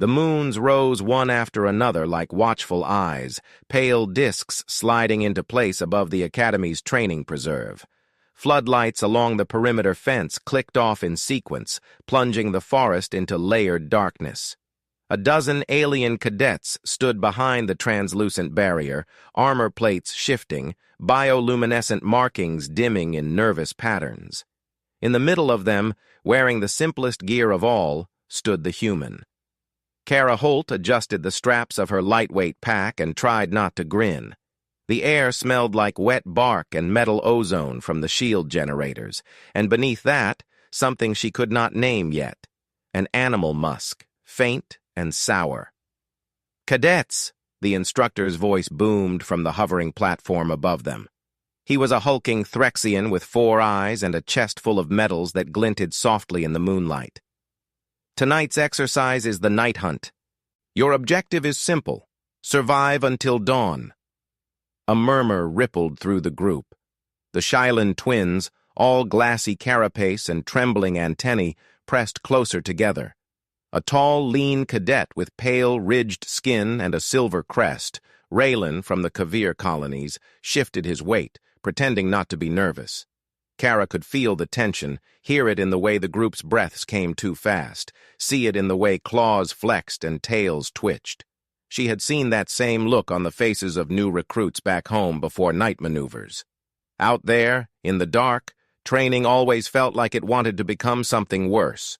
The moons rose one after another like watchful eyes, pale discs sliding into place above the Academy's training preserve. Floodlights along the perimeter fence clicked off in sequence, plunging the forest into layered darkness. A dozen alien cadets stood behind the translucent barrier, armor plates shifting, bioluminescent markings dimming in nervous patterns. In the middle of them, wearing the simplest gear of all, stood the human. Kara Holt adjusted the straps of her lightweight pack and tried not to grin. The air smelled like wet bark and metal ozone from the shield generators, and beneath that, something she could not name yet, an animal musk, faint and sour. "Cadets!" the instructor's voice boomed from the hovering platform above them. He was a hulking Threxian with 4 eyes and a chest full of medals that glinted softly in the moonlight. "Tonight's exercise is the night hunt. Your objective is simple: survive until dawn." A murmur rippled through the group. The Shilan twins, all glassy carapace and trembling antennae, pressed closer together. A tall, lean cadet with pale, ridged skin and a silver crest, Raylan from the Kavir colonies, shifted his weight, pretending not to be nervous. Kara could feel the tension, hear it in the way the group's breaths came too fast, see it in the way claws flexed and tails twitched. She had seen that same look on the faces of new recruits back home before night maneuvers. Out there, in the dark, training always felt like it wanted to become something worse.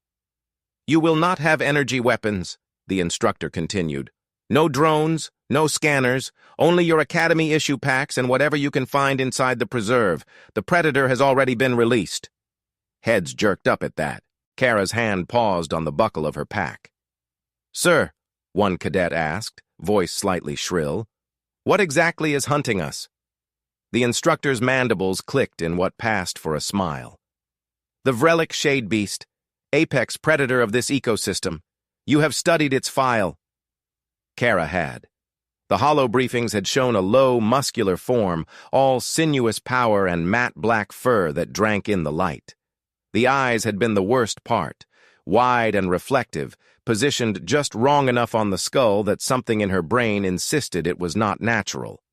"You will not have energy weapons," the instructor continued. "No drones, no scanners, only your Academy issue packs and whatever you can find inside the preserve. The Predator has already been released." Heads jerked up at that. Kara's hand paused on the buckle of her pack. "Sir," one cadet asked, voice slightly shrill, "what exactly is hunting us?" The instructor's mandibles clicked in what passed for a smile. "The Vrelic Shade Beast, apex predator of this ecosystem. You have studied its file." Kara had. The holo briefings had shown a low, muscular form, all sinuous power and matte black fur that drank in the light. The eyes had been the worst part, wide and reflective, positioned just wrong enough on the skull that something in her brain insisted it was not natural.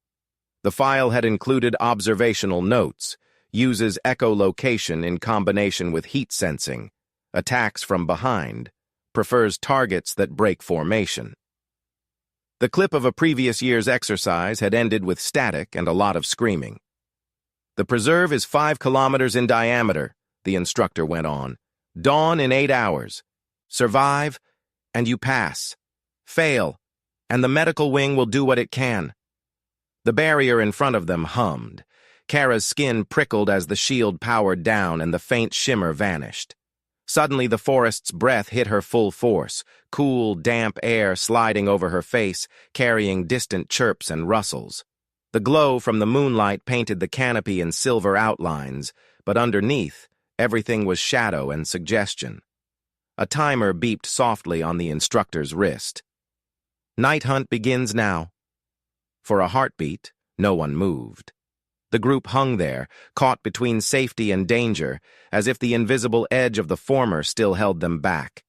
The file had included observational notes, uses echolocation in combination with heat sensing, attacks from behind, prefers targets that break formation. The clip of a previous year's exercise had ended with static and a lot of screaming. "The preserve is 5 kilometers in diameter," the instructor went on. "Dawn in 8 hours. Survive, and you pass. Fail, and the medical wing will do what it can." The barrier in front of them hummed. Kara's skin prickled as the shield powered down and the faint shimmer vanished. Suddenly the forest's breath hit her full force, cool, damp air sliding over her face, carrying distant chirps and rustles. The glow from the moonlight painted the canopy in silver outlines, but underneath, everything was shadow and suggestion. A timer beeped softly on the instructor's wrist. "Night hunt begins now." For a heartbeat, no one moved. The group hung there, caught between safety and danger, as if the invisible edge of the former still held them back.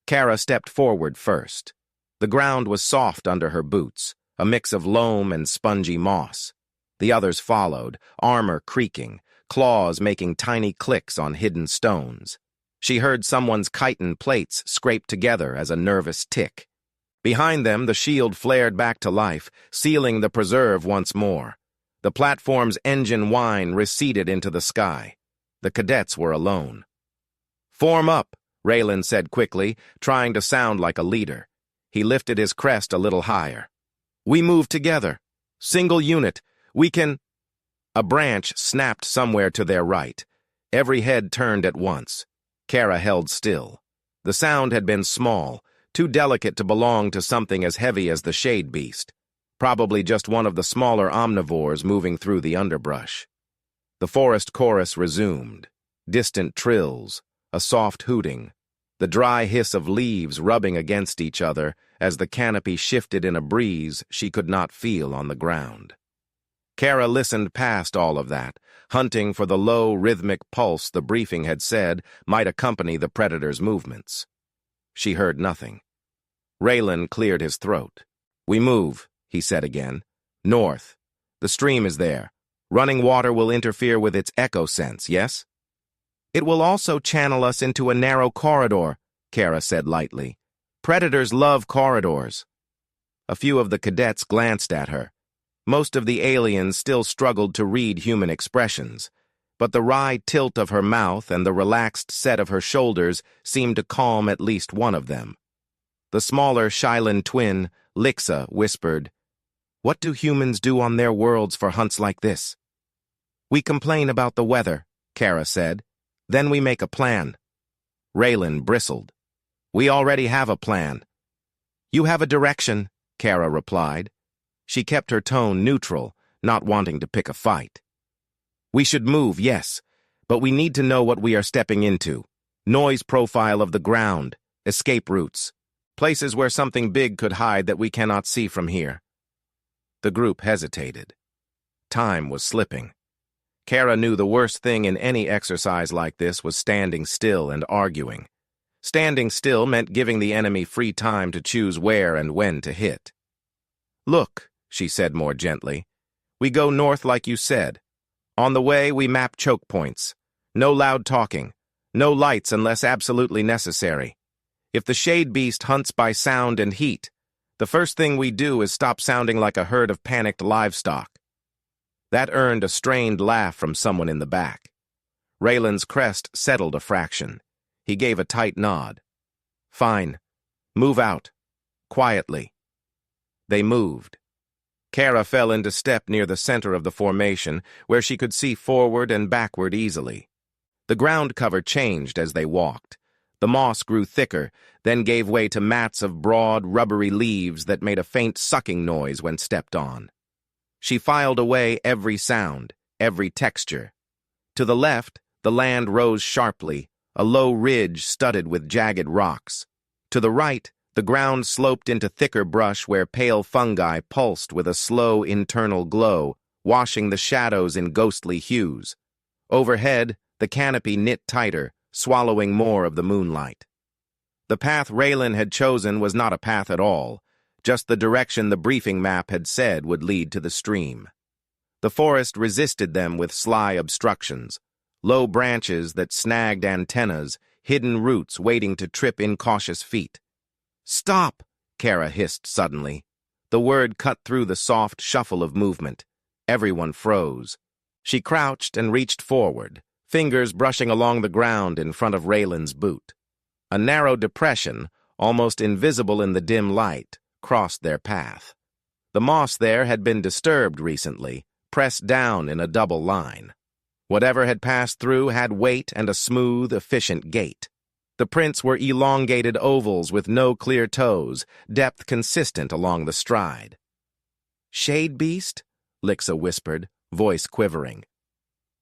Kara stepped forward first. The ground was soft under her boots, a mix of loam and spongy moss. The others followed, armor creaking, claws making tiny clicks on hidden stones. She heard someone's chitin plates scrape together as a nervous tick. Behind them, the shield flared back to life, sealing the preserve once more. The platform's engine whine receded into the sky. The cadets were alone. "Form up," Raylan said quickly, trying to sound like a leader. He lifted his crest a little higher. "We move together. Single unit. We can—" A branch snapped somewhere to their right. Every head turned at once. Kara held still. The sound had been small, too delicate to belong to something as heavy as the Shade Beast. Probably just one of the smaller omnivores moving through the underbrush. The forest chorus resumed. Distant trills, a soft hooting, the dry hiss of leaves rubbing against each other as the canopy shifted in a breeze she could not feel on the ground. Kara listened past all of that, hunting for the low, rhythmic pulse the briefing had said might accompany the predator's movements. She heard nothing. Raylan cleared his throat. "We move," he said again. "North. The stream is there. Running water will interfere with its echo sense, yes?" "It will also channel us into a narrow corridor," Kara said lightly. "Predators love corridors." A few of the cadets glanced at her. Most of the aliens still struggled to read human expressions, but the wry tilt of her mouth and the relaxed set of her shoulders seemed to calm at least one of them. The smaller Shylin twin, Lixa, whispered, "What do humans do on their worlds for hunts like this?" "We complain about the weather," Kara said. "Then we make a plan." Raylan bristled. "We already have a plan." "You have a direction," Kara replied. She kept her tone neutral, not wanting to pick a fight. "We should move, yes, but we need to know what we are stepping into. Noise profile of the ground, escape routes, places where something big could hide that we cannot see from here." The group hesitated. Time was slipping. Kara knew the worst thing in any exercise like this was standing still and arguing. Standing still meant giving the enemy free time to choose where and when to hit. "Look," she said more gently, "we go north like you said. On the way, we map choke points. No loud talking. No lights unless absolutely necessary. If the Shade Beast hunts by sound and heat, the first thing we do is stop sounding like a herd of panicked livestock." That earned a strained laugh from someone in the back. Raylan's crest settled a fraction. He gave a tight nod. "Fine. Move out. Quietly." They moved. Kara fell into step near the center of the formation, where she could see forward and backward easily. The ground cover changed as they walked. The moss grew thicker, then gave way to mats of broad, rubbery leaves that made a faint sucking noise when stepped on. She filed away every sound, every texture. To the left, the land rose sharply, a low ridge studded with jagged rocks. To the right, the ground sloped into thicker brush where pale fungi pulsed with a slow internal glow, washing the shadows in ghostly hues. Overhead, the canopy knit tighter, swallowing more of the moonlight. The path Raylan had chosen was not a path at all, just the direction the briefing map had said would lead to the stream. The forest resisted them with sly obstructions, low branches that snagged antennas, hidden roots waiting to trip incautious feet. "Stop!" Kara hissed suddenly. The word cut through the soft shuffle of movement. Everyone froze. She crouched and reached forward, fingers brushing along the ground in front of Raylan's boot. A narrow depression, almost invisible in the dim light, crossed their path. The moss there had been disturbed recently, pressed down in a double line. Whatever had passed through had weight and a smooth, efficient gait. The prints were elongated ovals with no clear toes, depth consistent along the stride. "Shade Beast?" Lixa whispered, voice quivering.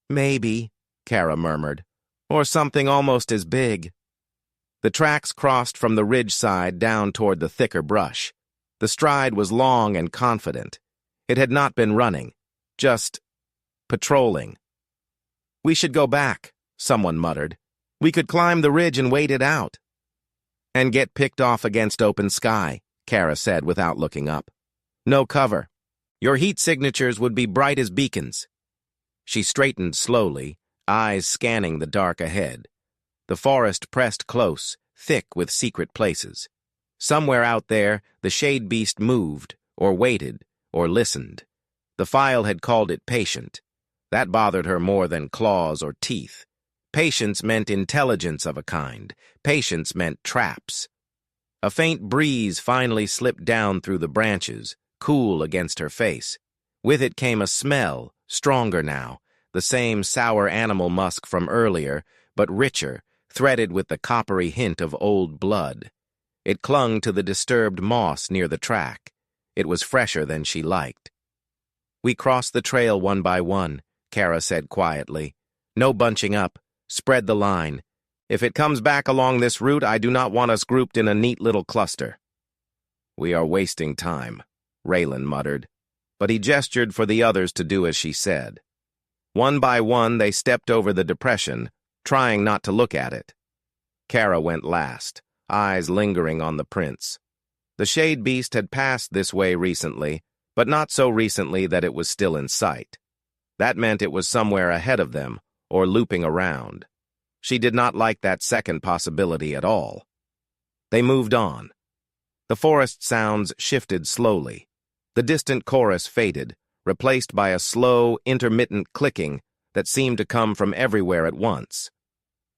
"Maybe," Kara murmured, "or something almost as big." The tracks crossed from the ridge side down toward the thicker brush. The stride was long and confident. It had not been running, just patrolling. "We should go back," someone muttered. "We could climb the ridge and wait it out." "And get picked off against open sky," Kara said without looking up. "No cover. Your heat signatures would be bright as beacons." She straightened slowly, eyes scanning the dark ahead. The forest pressed close, thick with secret places. Somewhere out there, the Shade Beast moved, or waited, or listened. The file had called it patient. That bothered her more than claws or teeth. Patience meant intelligence of a kind. Patience meant traps. A faint breeze finally slipped down through the branches, cool against her face. With it came a smell, stronger now, the same sour animal musk from earlier, but richer, threaded with the coppery hint of old blood. It clung to the disturbed moss near the track. It was fresher than she liked. "We crossed the trail one by one," Kara said quietly. "No bunching up. Spread the line. If it comes back along this route, I do not want us grouped in a neat little cluster." "We are wasting time," Raylan muttered, but he gestured for the others to do as she said. One by one, they stepped over the depression, trying not to look at it. Kara went last, eyes lingering on the prints. The shade beast had passed this way recently, but not so recently that it was still in sight. That meant it was somewhere ahead of them, or looping around. She did not like that second possibility at all. They moved on. The forest sounds shifted slowly. The distant chorus faded, replaced by a slow, intermittent clicking that seemed to come from everywhere at once.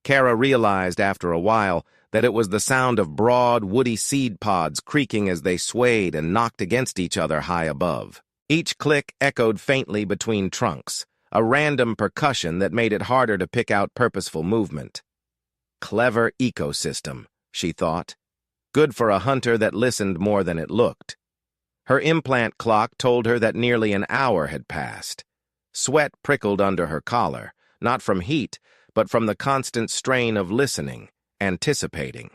Kara realized after a while that it was the sound of broad, woody seed pods creaking as they swayed and knocked against each other high above. Each click echoed faintly between trunks, a random percussion that made it harder to pick out purposeful movement. Clever ecosystem, she thought. Good for a hunter that listened more than it looked. Her implant clock told her that nearly an hour had passed. Sweat prickled under her collar, not from heat, but from the constant strain of listening, anticipating.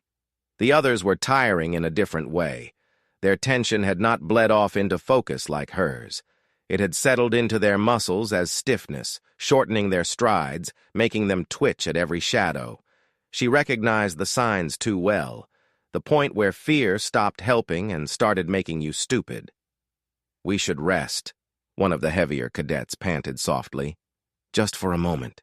The others were tiring in a different way. Their tension had not bled off into focus like hers. It had settled into their muscles as stiffness, shortening their strides, making them twitch at every shadow. She recognized the signs too well, the point where fear stopped helping and started making you stupid. "We should rest," one of the heavier cadets panted softly. "Just for a moment."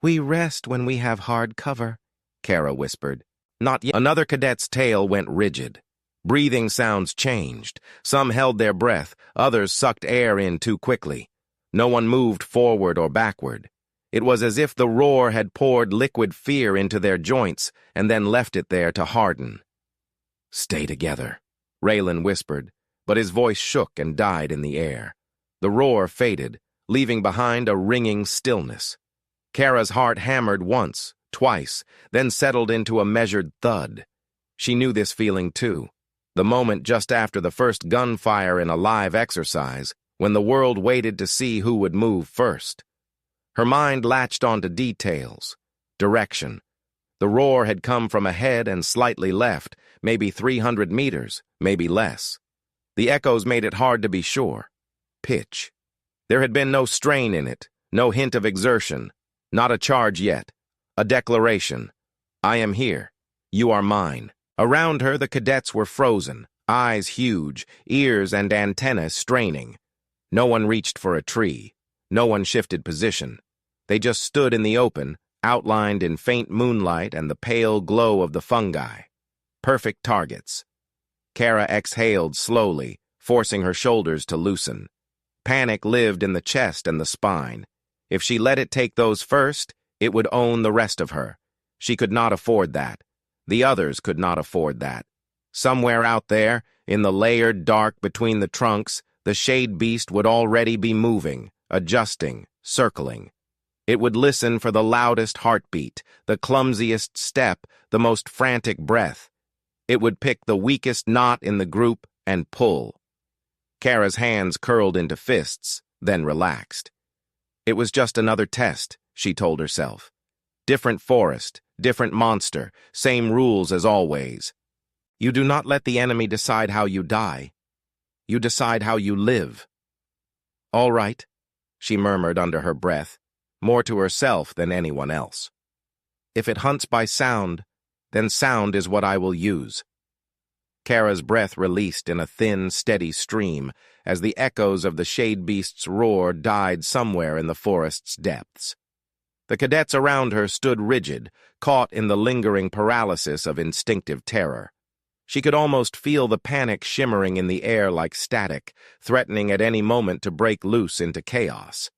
"We rest when we have hard cover," Kara whispered. "Not yet." Another cadet's tail went rigid. Breathing sounds changed. Some held their breath, others sucked air in too quickly. No one moved forward or backward. It was as if the roar had poured liquid fear into their joints and then left it there to harden. "Stay together," Raylan whispered, but his voice shook and died in the air. The roar faded, leaving behind a ringing stillness. Kara's heart hammered once, twice, then settled into a measured thud. She knew this feeling too. The moment just after the first gunfire in a live exercise, when the world waited to see who would move first. Her mind latched onto details. Direction. The roar had come from ahead and slightly left, maybe 300 meters, maybe less. The echoes made it hard to be sure. Pitch. There had been no strain in it, no hint of exertion, not a charge yet. A declaration. "I am here. You are mine." Around her, the cadets were frozen, eyes huge, ears and antennae straining. No one reached for a tree. No one shifted position. They just stood in the open, outlined in faint moonlight and the pale glow of the fungi. Perfect targets. Kara exhaled slowly, forcing her shoulders to loosen. Panic lived in the chest and the spine. If she let it take those first, it would own the rest of her. She could not afford that. The others could not afford that. Somewhere out there, in the layered dark between the trunks, the shade beast would already be moving, adjusting, circling. It would listen for the loudest heartbeat, the clumsiest step, the most frantic breath. It would pick the weakest knot in the group and pull. Kara's hands curled into fists, then relaxed. It was just another test, she told herself. Different forest, different monster, same rules as always. You do not let the enemy decide how you die. You decide how you live. "All right," she murmured under her breath, more to herself than anyone else. "If it hunts by sound, then sound is what I will use." Kara's breath released in a thin, steady stream as the echoes of the shade beast's roar died somewhere in the forest's depths. The cadets around her stood rigid, caught in the lingering paralysis of instinctive terror. She could almost feel the panic shimmering in the air like static, threatening at any moment to break loose into chaos.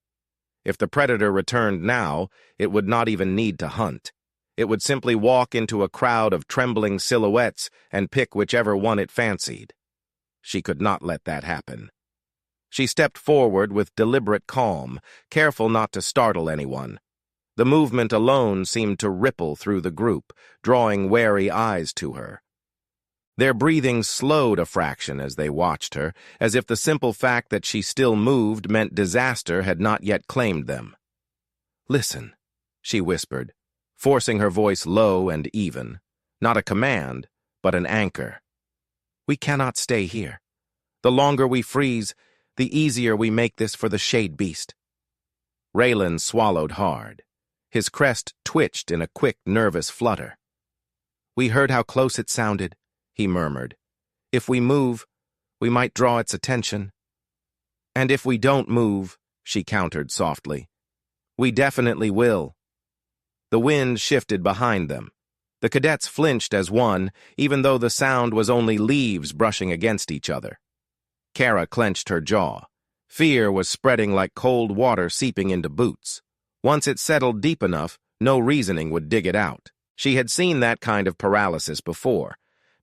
If the predator returned now, it would not even need to hunt. It would simply walk into a crowd of trembling silhouettes and pick whichever one it fancied. She could not let that happen. She stepped forward with deliberate calm, careful not to startle anyone. The movement alone seemed to ripple through the group, drawing wary eyes to her. Their breathing slowed a fraction as they watched her, as if the simple fact that she still moved meant disaster had not yet claimed them. "Listen," she whispered, forcing her voice low and even, not a command, but an anchor. "We cannot stay here. The longer we freeze, the easier we make this for the shade beast." Raylan swallowed hard. His crest twitched in a quick, nervous flutter. "We heard how close it sounded," he murmured. If we move, we might draw its attention. And if we don't move, she countered softly, we definitely will. The wind shifted behind them. The cadets flinched as one, even though the sound was only leaves brushing against each other. Kara clenched her jaw. Fear was spreading like cold water seeping into boots. Once it settled deep enough, no reasoning would dig it out. She had seen that kind of paralysis before,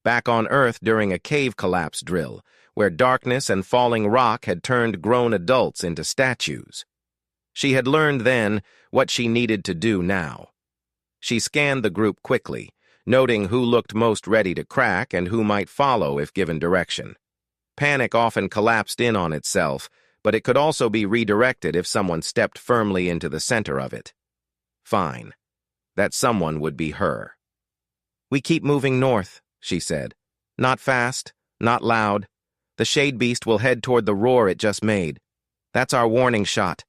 back on Earth during a cave collapse drill, where darkness and falling rock had turned grown adults into statues. She had learned then what she needed to do now. She scanned the group quickly, noting who looked most ready to crack and who might follow if given direction. Panic often collapsed in on itself, but it could also be redirected if someone stepped firmly into the center of it. Fine. That someone would be her. We keep moving north, she said. Not fast, not loud. The Shade Beast will head toward the roar it just made. That's our warning shot.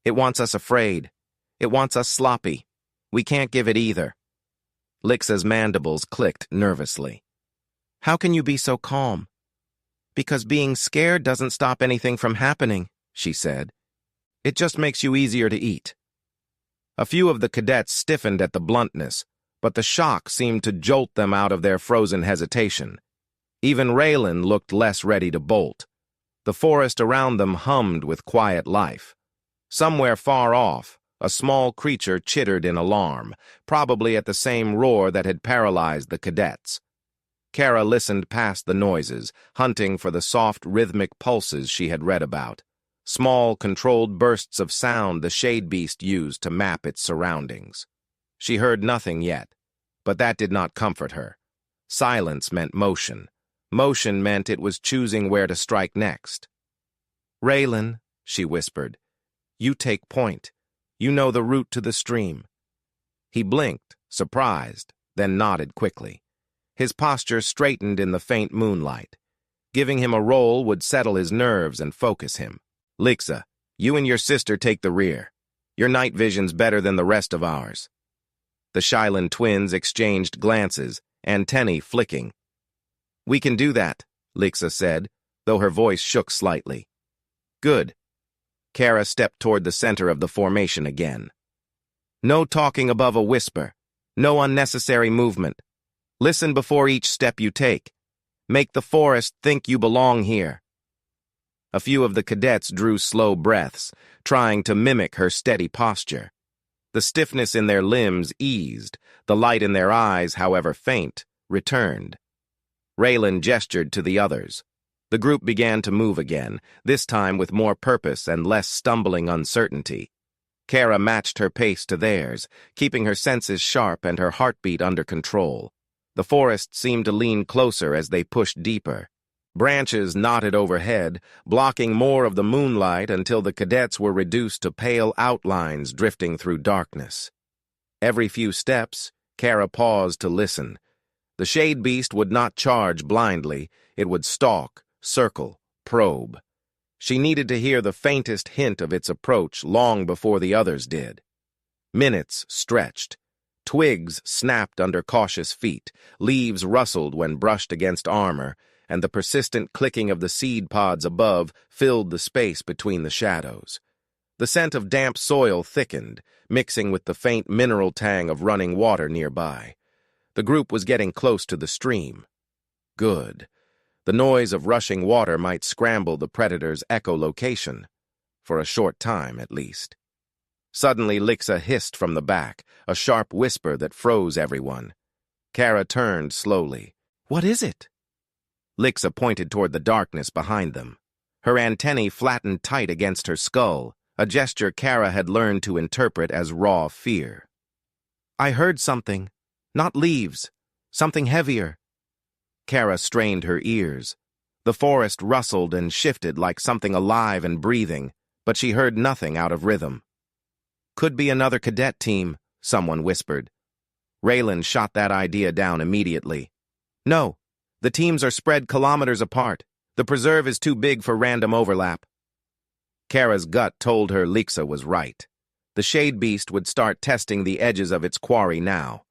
It wants us afraid. It wants us sloppy. We can't give it either. Lixa's mandibles clicked nervously. How can you be so calm? Because being scared doesn't stop anything from happening, she said. It just makes you easier to eat. A few of the cadets stiffened at the bluntness, but the shock seemed to jolt them out of their frozen hesitation. Even Raylan looked less ready to bolt. The forest around them hummed with quiet life. Somewhere far off, a small creature chittered in alarm, probably at the same roar that had paralyzed the cadets. Kara listened past the noises, hunting for the soft, rhythmic pulses she had read about. Small, controlled bursts of sound the Shade Beast used to map its surroundings. She heard nothing yet, but that did not comfort her. Silence meant motion. Motion meant it was choosing where to strike next. Raylan, she whispered, you take point. You know the route to the stream. He blinked, surprised, then nodded quickly. His posture straightened in the faint moonlight. Giving him a roll would settle his nerves and focus him. Lixa, you and your sister take the rear. Your night vision's better than the rest of ours. The Shilan twins exchanged glances, antennae flicking. We can do that, Lixa said, though her voice shook slightly. Good. Kara stepped toward the center of the formation again. No talking above a whisper. No unnecessary movement. Listen before each step you take. Make the forest think you belong here. A few of the cadets drew slow breaths, trying to mimic her steady posture. The stiffness in their limbs eased, the light in their eyes, however faint, returned. Raylan gestured to the others. The group began to move again, this time with more purpose and less stumbling uncertainty. Kara matched her pace to theirs, keeping her senses sharp and her heartbeat under control. The forest seemed to lean closer as they pushed deeper. Branches knotted overhead, blocking more of the moonlight until the cadets were reduced to pale outlines drifting through darkness. Every few steps, Kara paused to listen. The Shade Beast would not charge blindly. It would stalk, circle, probe. She needed to hear the faintest hint of its approach long before the others did. Minutes stretched. Twigs snapped under cautious feet, leaves rustled when brushed against armor, and the persistent clicking of the seed pods above filled the space between the shadows. The scent of damp soil thickened, mixing with the faint mineral tang of running water nearby. The group was getting close to the stream. Good. The noise of rushing water might scramble the predator's echolocation, for a short time at least. Suddenly Lixa hissed from the back, a sharp whisper that froze everyone. Kara turned slowly. What is it? Lixa pointed toward the darkness behind them. Her antennae flattened tight against her skull, a gesture Kara had learned to interpret as raw fear. I heard something. Not leaves. Something heavier. Kara strained her ears. The forest rustled and shifted like something alive and breathing, but she heard nothing out of rhythm. Could be another cadet team, someone whispered. Raylan shot that idea down immediately. No, the teams are spread kilometers apart. The preserve is too big for random overlap. Kara's gut told her Lixa was right. The Shade Beast would start testing the edges of its quarry now.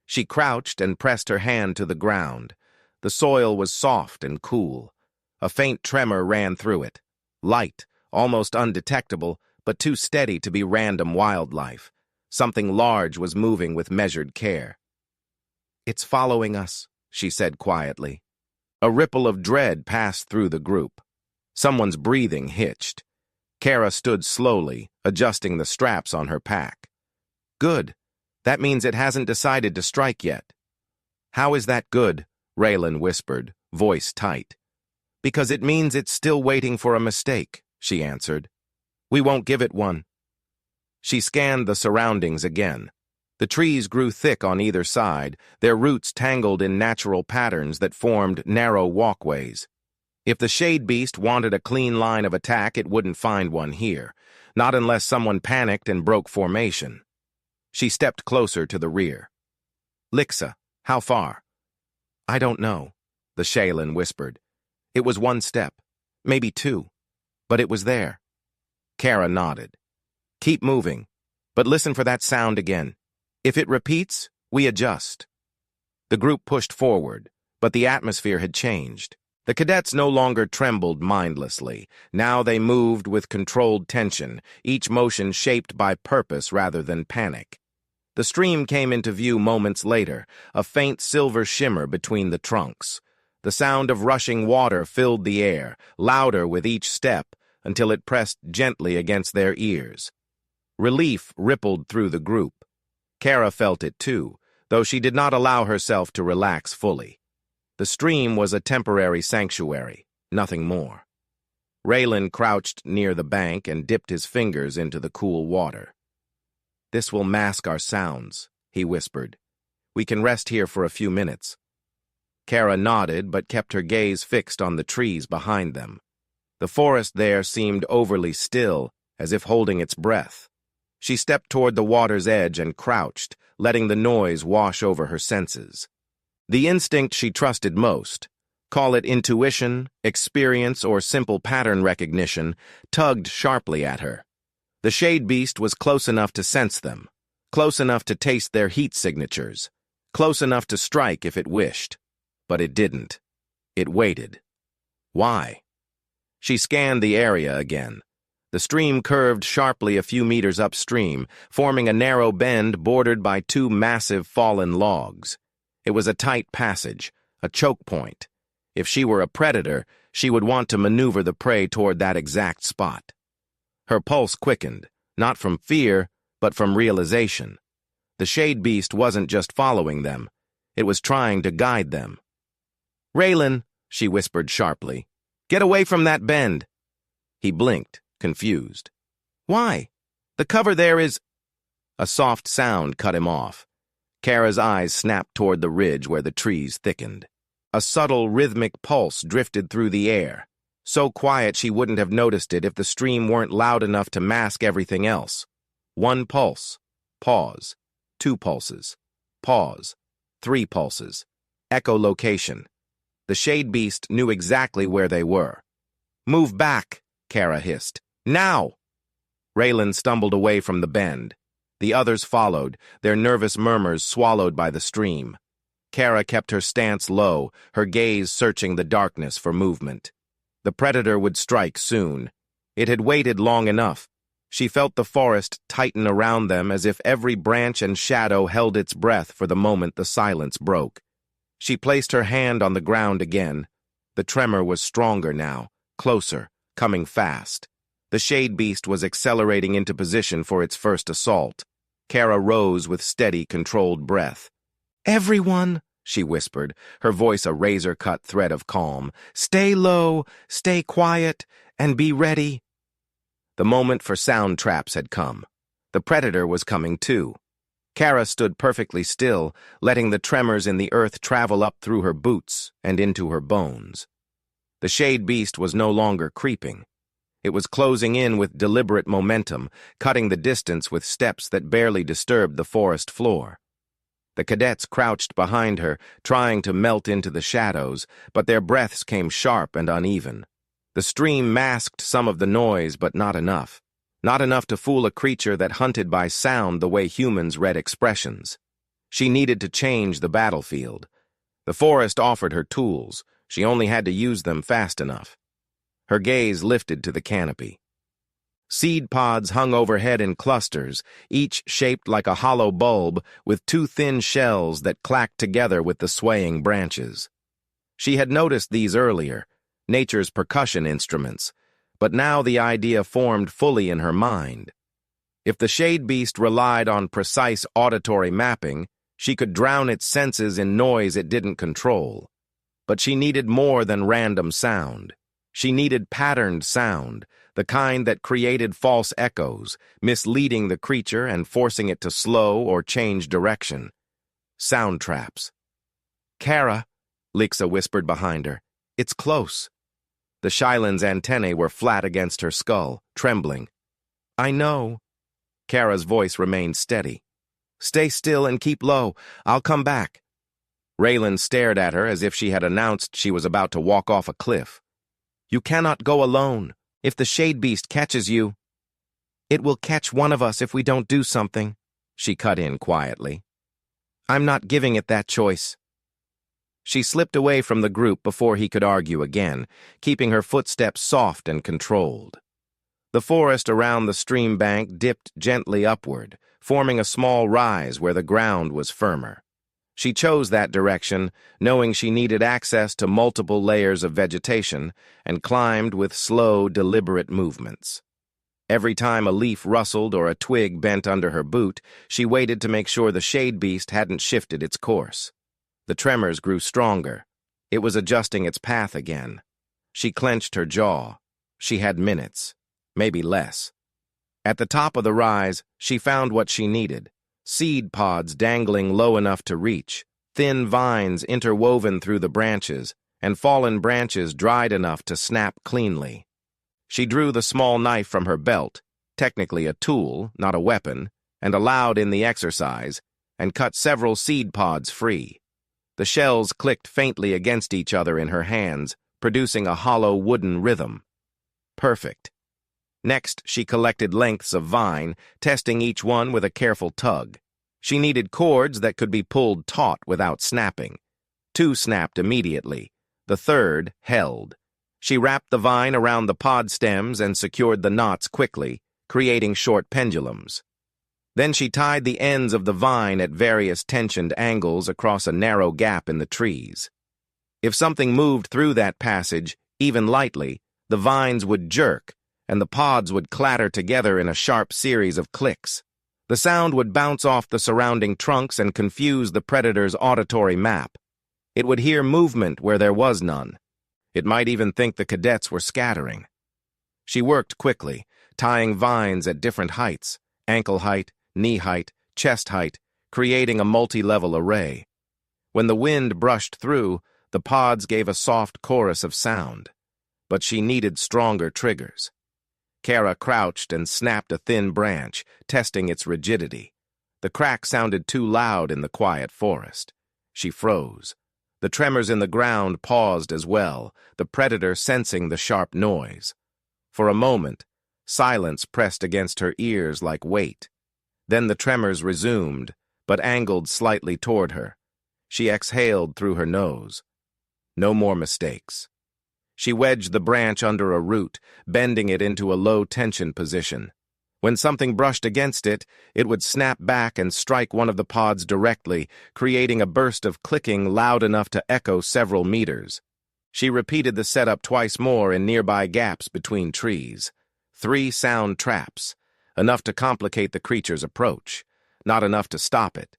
She crouched and pressed her hand to the ground. The soil was soft and cool. A faint tremor ran through it. Light, almost undetectable, but too steady to be random wildlife. Something large was moving with measured care. "It's following us," she said quietly. A ripple of dread passed through the group. Someone's breathing hitched. Kara stood slowly, adjusting the straps on her pack. "Good. That means it hasn't decided to strike yet." "How is that good?" Raylan whispered, voice tight. "Because it means it's still waiting for a mistake," she answered. "We won't give it one." She scanned the surroundings again. The trees grew thick on either side, their roots tangled in natural patterns that formed narrow walkways. If the shade beast wanted a clean line of attack, it wouldn't find one here, not unless someone panicked and broke formation. She stepped closer to the rear. "Lixa, how far?" "I don't know," the Shaylin whispered. "It was one step, maybe two, but it was there." Kara nodded. "Keep moving, but listen for that sound again. If it repeats, we adjust." The group pushed forward, but the atmosphere had changed. The cadets no longer trembled mindlessly. Now they moved with controlled tension, each motion shaped by purpose rather than panic. The stream came into view moments later, a faint silver shimmer between the trunks. The sound of rushing water filled the air, louder with each step, until it pressed gently against their ears. Relief rippled through the group. Kara felt it too, though she did not allow herself to relax fully. The stream was a temporary sanctuary, nothing more. Raylan crouched near the bank and dipped his fingers into the cool water. "This will mask our sounds," he whispered. "We can rest here for a few minutes." Kara nodded but kept her gaze fixed on the trees behind them. The forest there seemed overly still, as if holding its breath. She stepped toward the water's edge and crouched, letting the noise wash over her senses. The instinct she trusted most, call it intuition, experience, or simple pattern recognition, tugged sharply at her. The shade beast was close enough to sense them, close enough to taste their heat signatures, close enough to strike if it wished. But it didn't. It waited. Why? She scanned the area again. The stream curved sharply a few meters upstream, forming a narrow bend bordered by two massive fallen logs. It was a tight passage, a choke point. If she were a predator, she would want to maneuver the prey toward that exact spot. Her pulse quickened, not from fear, but from realization. The shade beast wasn't just following them. It was trying to guide them. "Raylan," she whispered sharply, "get away from that bend." He blinked, confused. "Why? The cover there is—" A soft sound cut him off. Kara's eyes snapped toward the ridge where the trees thickened. A subtle, rhythmic pulse drifted through the air, so quiet she wouldn't have noticed it if the stream weren't loud enough to mask everything else. One pulse. Pause. Two pulses. Pause. Three pulses. Echolocation. The shade beast knew exactly where they were. "Move back," Kara hissed. "Now!" Raylan stumbled away from the bend. The others followed, their nervous murmurs swallowed by the stream. Kara kept her stance low, her gaze searching the darkness for movement. The predator would strike soon. It had waited long enough. She felt the forest tighten around them as if every branch and shadow held its breath for the moment the silence broke. She placed her hand on the ground again. The tremor was stronger now, closer, coming fast. The shade beast was accelerating into position for its first assault. Kara rose with steady, controlled breath. "Everyone," she whispered, her voice a razor-cut thread of calm, "stay low, stay quiet, and be ready." The moment for sound traps had come. The predator was coming too. Kara stood perfectly still, letting the tremors in the earth travel up through her boots and into her bones. The shade beast was no longer creeping. It was closing in with deliberate momentum, cutting the distance with steps that barely disturbed the forest floor. The cadets crouched behind her, trying to melt into the shadows, but their breaths came sharp and uneven. The stream masked some of the noise, but not enough. Not enough to fool a creature that hunted by sound the way humans read expressions. She needed to change the battlefield. The forest offered her tools. She only had to use them fast enough. Her gaze lifted to the canopy. Seed pods hung overhead in clusters, each shaped like a hollow bulb with two thin shells that clacked together with the swaying branches. She had noticed these earlier, nature's percussion instruments, but now the idea formed fully in her mind. If the shade beast relied on precise auditory mapping, she could drown its senses in noise it didn't control. But she needed more than random sound. She needed patterned sound, the kind that created false echoes, misleading the creature and forcing it to slow or change direction. Sound traps. "Kara," Lixa whispered behind her. "It's close." The Shyland's antennae were flat against her skull, trembling. "I know." Kara's voice remained steady. "Stay still and keep low. I'll come back." Raylan stared at her as if she had announced she was about to walk off a cliff. "You cannot go alone. If the shade beast catches you..." "It will catch one of us if we don't do something," she cut in quietly. "I'm not giving it that choice." She slipped away from the group before he could argue again, keeping her footsteps soft and controlled. The forest around the stream bank dipped gently upward, forming a small rise where the ground was firmer. She chose that direction, knowing she needed access to multiple layers of vegetation, and climbed with slow, deliberate movements. Every time a leaf rustled or a twig bent under her boot, she waited to make sure the shade beast hadn't shifted its course. The tremors grew stronger. It was adjusting its path again. She clenched her jaw. She had minutes, maybe less. At the top of the rise, she found what she needed. Seed pods dangling low enough to reach, thin vines interwoven through the branches, and fallen branches dried enough to snap cleanly. She drew the small knife from her belt, technically a tool, not a weapon, and allowed in the exercise, and cut several seed pods free. The shells clicked faintly against each other in her hands, producing a hollow wooden rhythm. Perfect. Next, she collected lengths of vine, testing each one with a careful tug. She needed cords that could be pulled taut without snapping. 2 snapped immediately. The third held. She wrapped the vine around the pod stems and secured the knots quickly, creating short pendulums. Then she tied the ends of the vine at various tensioned angles across a narrow gap in the trees. If something moved through that passage, even lightly, the vines would jerk, and the pods would clatter together in a sharp series of clicks. The sound would bounce off the surrounding trunks and confuse the predator's auditory map. It would hear movement where there was none. It might even think the cadets were scattering. She worked quickly, tying vines at different heights, ankle height, knee height, chest height, creating a multi-level array. When the wind brushed through, the pods gave a soft chorus of sound. But she needed stronger triggers. Kara crouched and snapped a thin branch, testing its rigidity. The crack sounded too loud in the quiet forest. She froze. The tremors in the ground paused as well, the predator sensing the sharp noise. For a moment, silence pressed against her ears like weight. Then the tremors resumed, but angled slightly toward her. She exhaled through her nose. No more mistakes. She wedged the branch under a root, bending it into a low-tension position. When something brushed against it, it would snap back and strike one of the pods directly, creating a burst of clicking loud enough to echo several meters. She repeated the setup twice more in nearby gaps between trees. 3 sound traps, enough to complicate the creature's approach, not enough to stop it.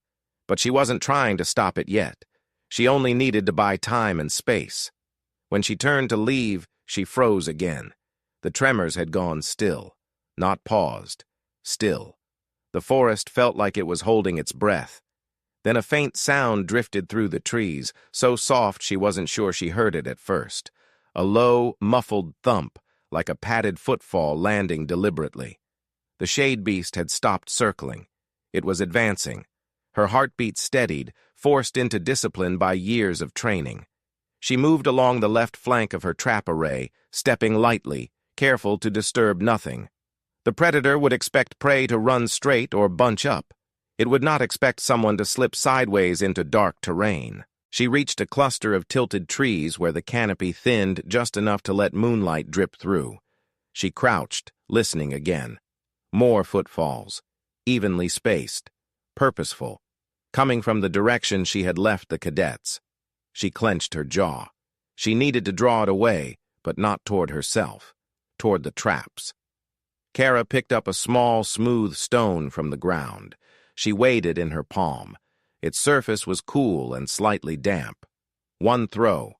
But she wasn't trying to stop it yet. She only needed to buy time and space. When she turned to leave, she froze again. The tremors had gone still, not paused, still. The forest felt like it was holding its breath. Then a faint sound drifted through the trees, so soft she wasn't sure she heard it at first. A low, muffled thump, like a padded footfall landing deliberately. The shade beast had stopped circling. It was advancing. Her heartbeat steadied, forced into discipline by years of training. She moved along the left flank of her trap array, stepping lightly, careful to disturb nothing. The predator would expect prey to run straight or bunch up. It would not expect someone to slip sideways into dark terrain. She reached a cluster of tilted trees where the canopy thinned just enough to let moonlight drip through. She crouched, listening again. More footfalls, evenly spaced, purposeful, coming from the direction she had left the cadets. She clenched her jaw. She needed to draw it away, but not toward herself, toward the traps. Kara picked up a small, smooth stone from the ground. She weighed it in her palm. Its surface was cool and slightly damp. One throw.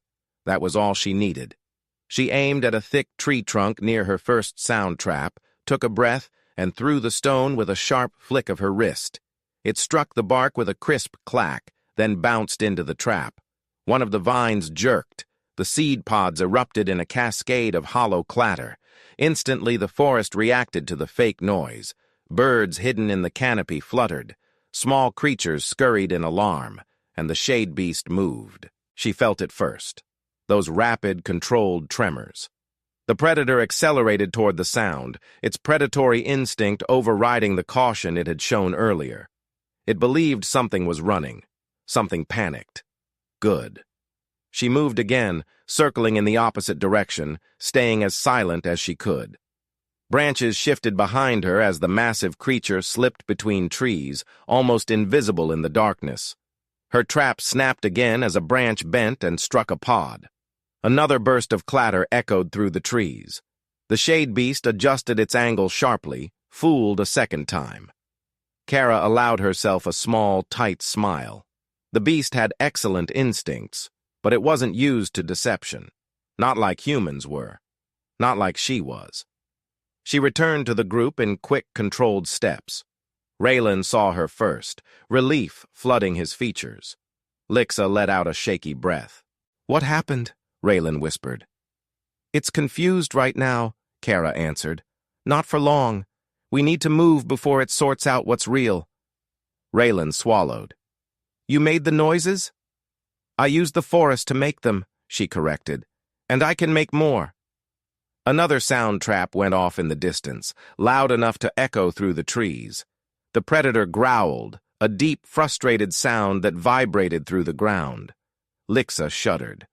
That was all she needed. She aimed at a thick tree trunk near her first sound trap, took a breath, and threw the stone with a sharp flick of her wrist. It struck the bark with a crisp clack, then bounced into the trap. One of the vines jerked. The seed pods erupted in a cascade of hollow clatter. Instantly, the forest reacted to the fake noise. Birds hidden in the canopy fluttered. Small creatures scurried in alarm, and the shade beast moved. She felt it first. Those rapid, controlled tremors. The predator accelerated toward the sound, its predatory instinct overriding the caution it had shown earlier. It believed something was running. Something panicked. Good. She moved again, circling in the opposite direction, staying as silent as she could. Branches shifted behind her as the massive creature slipped between trees, almost invisible in the darkness. Her trap snapped again as a branch bent and struck a pod. Another burst of clatter echoed through the trees. The shade beast adjusted its angle sharply, fooled a second time. Kara allowed herself a small, tight smile. The beast had excellent instincts, but it wasn't used to deception. Not like humans were. Not like she was. She returned to the group in quick, controlled steps. Raylan saw her first, relief flooding his features. Lixa let out a shaky breath. "What happened?" Raylan whispered. "It's confused right now," Kara answered. "Not for long. We need to move before it sorts out what's real." Raylan swallowed. "You made the noises?" "I used the forest to make them," she corrected. "And I can make more." Another sound trap went off in the distance, loud enough to echo through the trees. The predator growled, a deep, frustrated sound that vibrated through the ground. Lixa shuddered.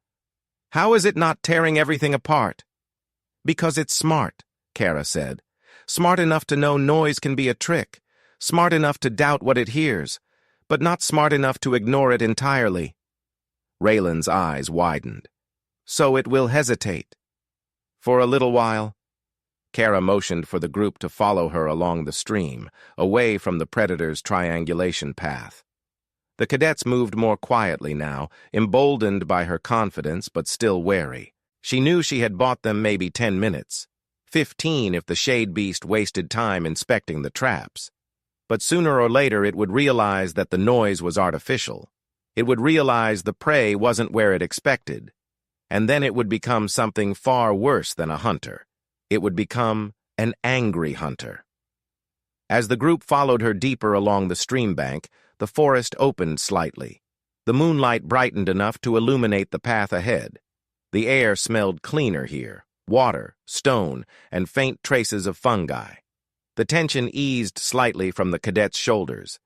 "How is it not tearing everything apart?" "Because it's smart," Kara said. "Smart enough to know noise can be a trick, smart enough to doubt what it hears, but not smart enough to ignore it entirely." Raylan's eyes widened. "So it will hesitate." "For a little while." Kara motioned for the group to follow her along the stream, away from the predator's triangulation path. The cadets moved more quietly now, emboldened by her confidence but still wary. She knew she had bought them maybe 10 minutes, 15 if the shade beast wasted time inspecting the traps. But sooner or later it would realize that the noise was artificial. It would realize the prey wasn't where it expected. And then it would become something far worse than a hunter. It would become an angry hunter. As the group followed her deeper along the stream bank, the forest opened slightly. The moonlight brightened enough to illuminate the path ahead. The air smelled cleaner here, water, stone, and faint traces of fungi. The tension eased slightly from the cadet's shoulders.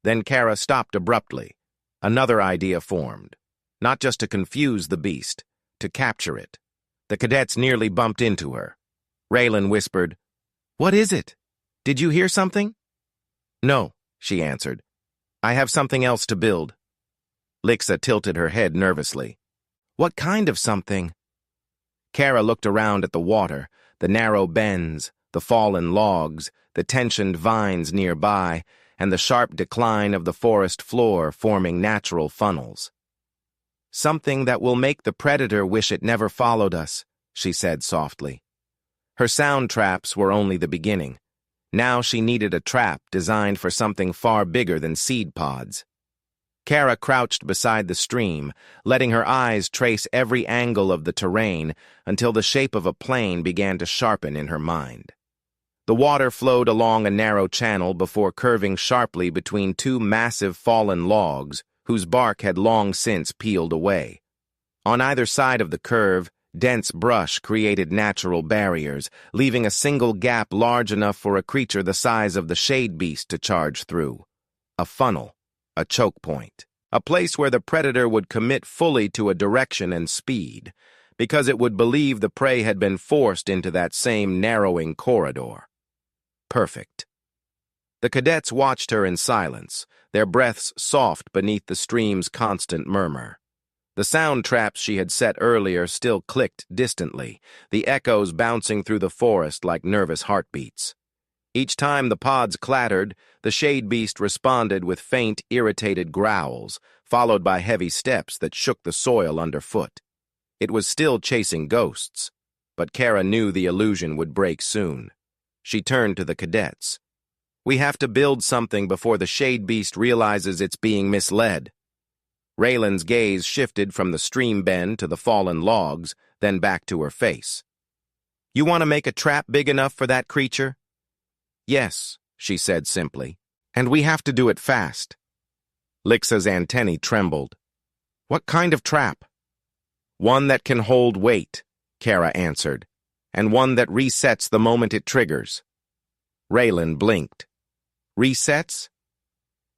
Then Kara stopped abruptly. Another idea formed. Not just to confuse the beast, to capture it. The cadets nearly bumped into her. Raylan whispered, "What is it? Did you hear something?" "No," she answered. "I have something else to build." Lixa tilted her head nervously. "What kind of something?" Kara looked around at the water, the narrow bends, the fallen logs, the tensioned vines nearby, and the sharp decline of the forest floor forming natural funnels. "Something that will make the predator wish it never followed us," she said softly. Her sound traps were only the beginning. Now she needed a trap designed for something far bigger than seed pods. Kara crouched beside the stream, letting her eyes trace every angle of the terrain until the shape of a plane began to sharpen in her mind. The water flowed along a narrow channel before curving sharply between two massive fallen logs whose bark had long since peeled away. On either side of the curve, dense brush created natural barriers, leaving a single gap large enough for a creature the size of the shade beast to charge through. A funnel, a choke point. A place where the predator would commit fully to a direction and speed, because it would believe the prey had been forced into that same narrowing corridor. Perfect. The cadets watched her in silence, their breaths soft beneath the stream's constant murmur. The sound traps she had set earlier still clicked distantly, the echoes bouncing through the forest like nervous heartbeats. Each time the pods clattered, the shade beast responded with faint, irritated growls, followed by heavy steps that shook the soil underfoot. It was still chasing ghosts, but Kara knew the illusion would break soon. She turned to the cadets. "We have to build something before the shade beast realizes it's being misled." Raylan's gaze shifted from the stream bend to the fallen logs, then back to her face. "You want to make a trap big enough for that creature?" "Yes," she said simply, "and we have to do it fast." Lixa's antennae trembled. "What kind of trap?" "One that can hold weight," Kara answered, "and one that resets the moment it triggers." Raylan blinked. "Resets?"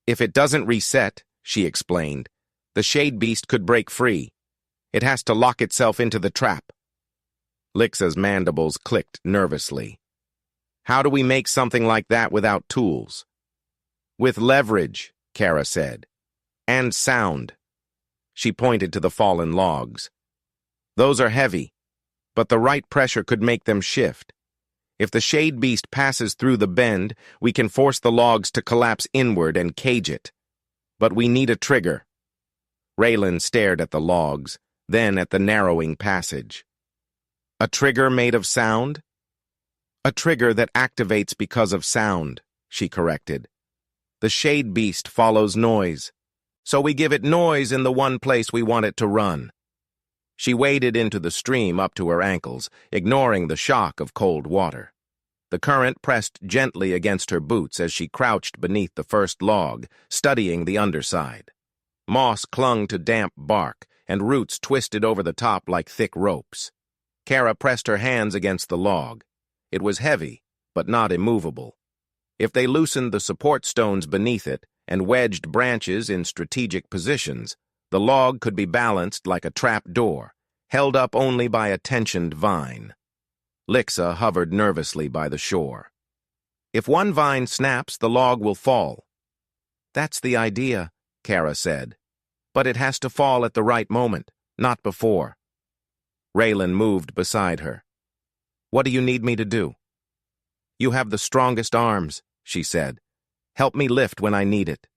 "If it doesn't reset," she explained, "the shade beast could break free. It has to lock itself into the trap." Lixa's mandibles clicked nervously. "How do we make something like that without tools?" "With leverage," Kara said. "And sound." She pointed to the fallen logs. "Those are heavy, but the right pressure could make them shift. If the shade beast passes through the bend, we can force the logs to collapse inward and cage it. But we need a trigger." Raylan stared at the logs, then at the narrowing passage. "A trigger made of sound?" "A trigger that activates because of sound," she corrected. "The shade beast follows noise, so we give it noise in the one place we want it to run." She waded into the stream up to her ankles, ignoring the shock of cold water. The current pressed gently against her boots as she crouched beneath the first log, studying the underside. Moss clung to damp bark, and roots twisted over the top like thick ropes. Kara pressed her hands against the log. It was heavy, but not immovable. If they loosened the support stones beneath it and wedged branches in strategic positions, the log could be balanced like a trap door, held up only by a tensioned vine. Lixa hovered nervously by the shore. "If one vine snaps, the log will fall." "That's the idea," Kara said. "But it has to fall at the right moment, not before." Raylan moved beside her. "What do you need me to do?" "You have the strongest arms," she said. "Help me lift when I need it."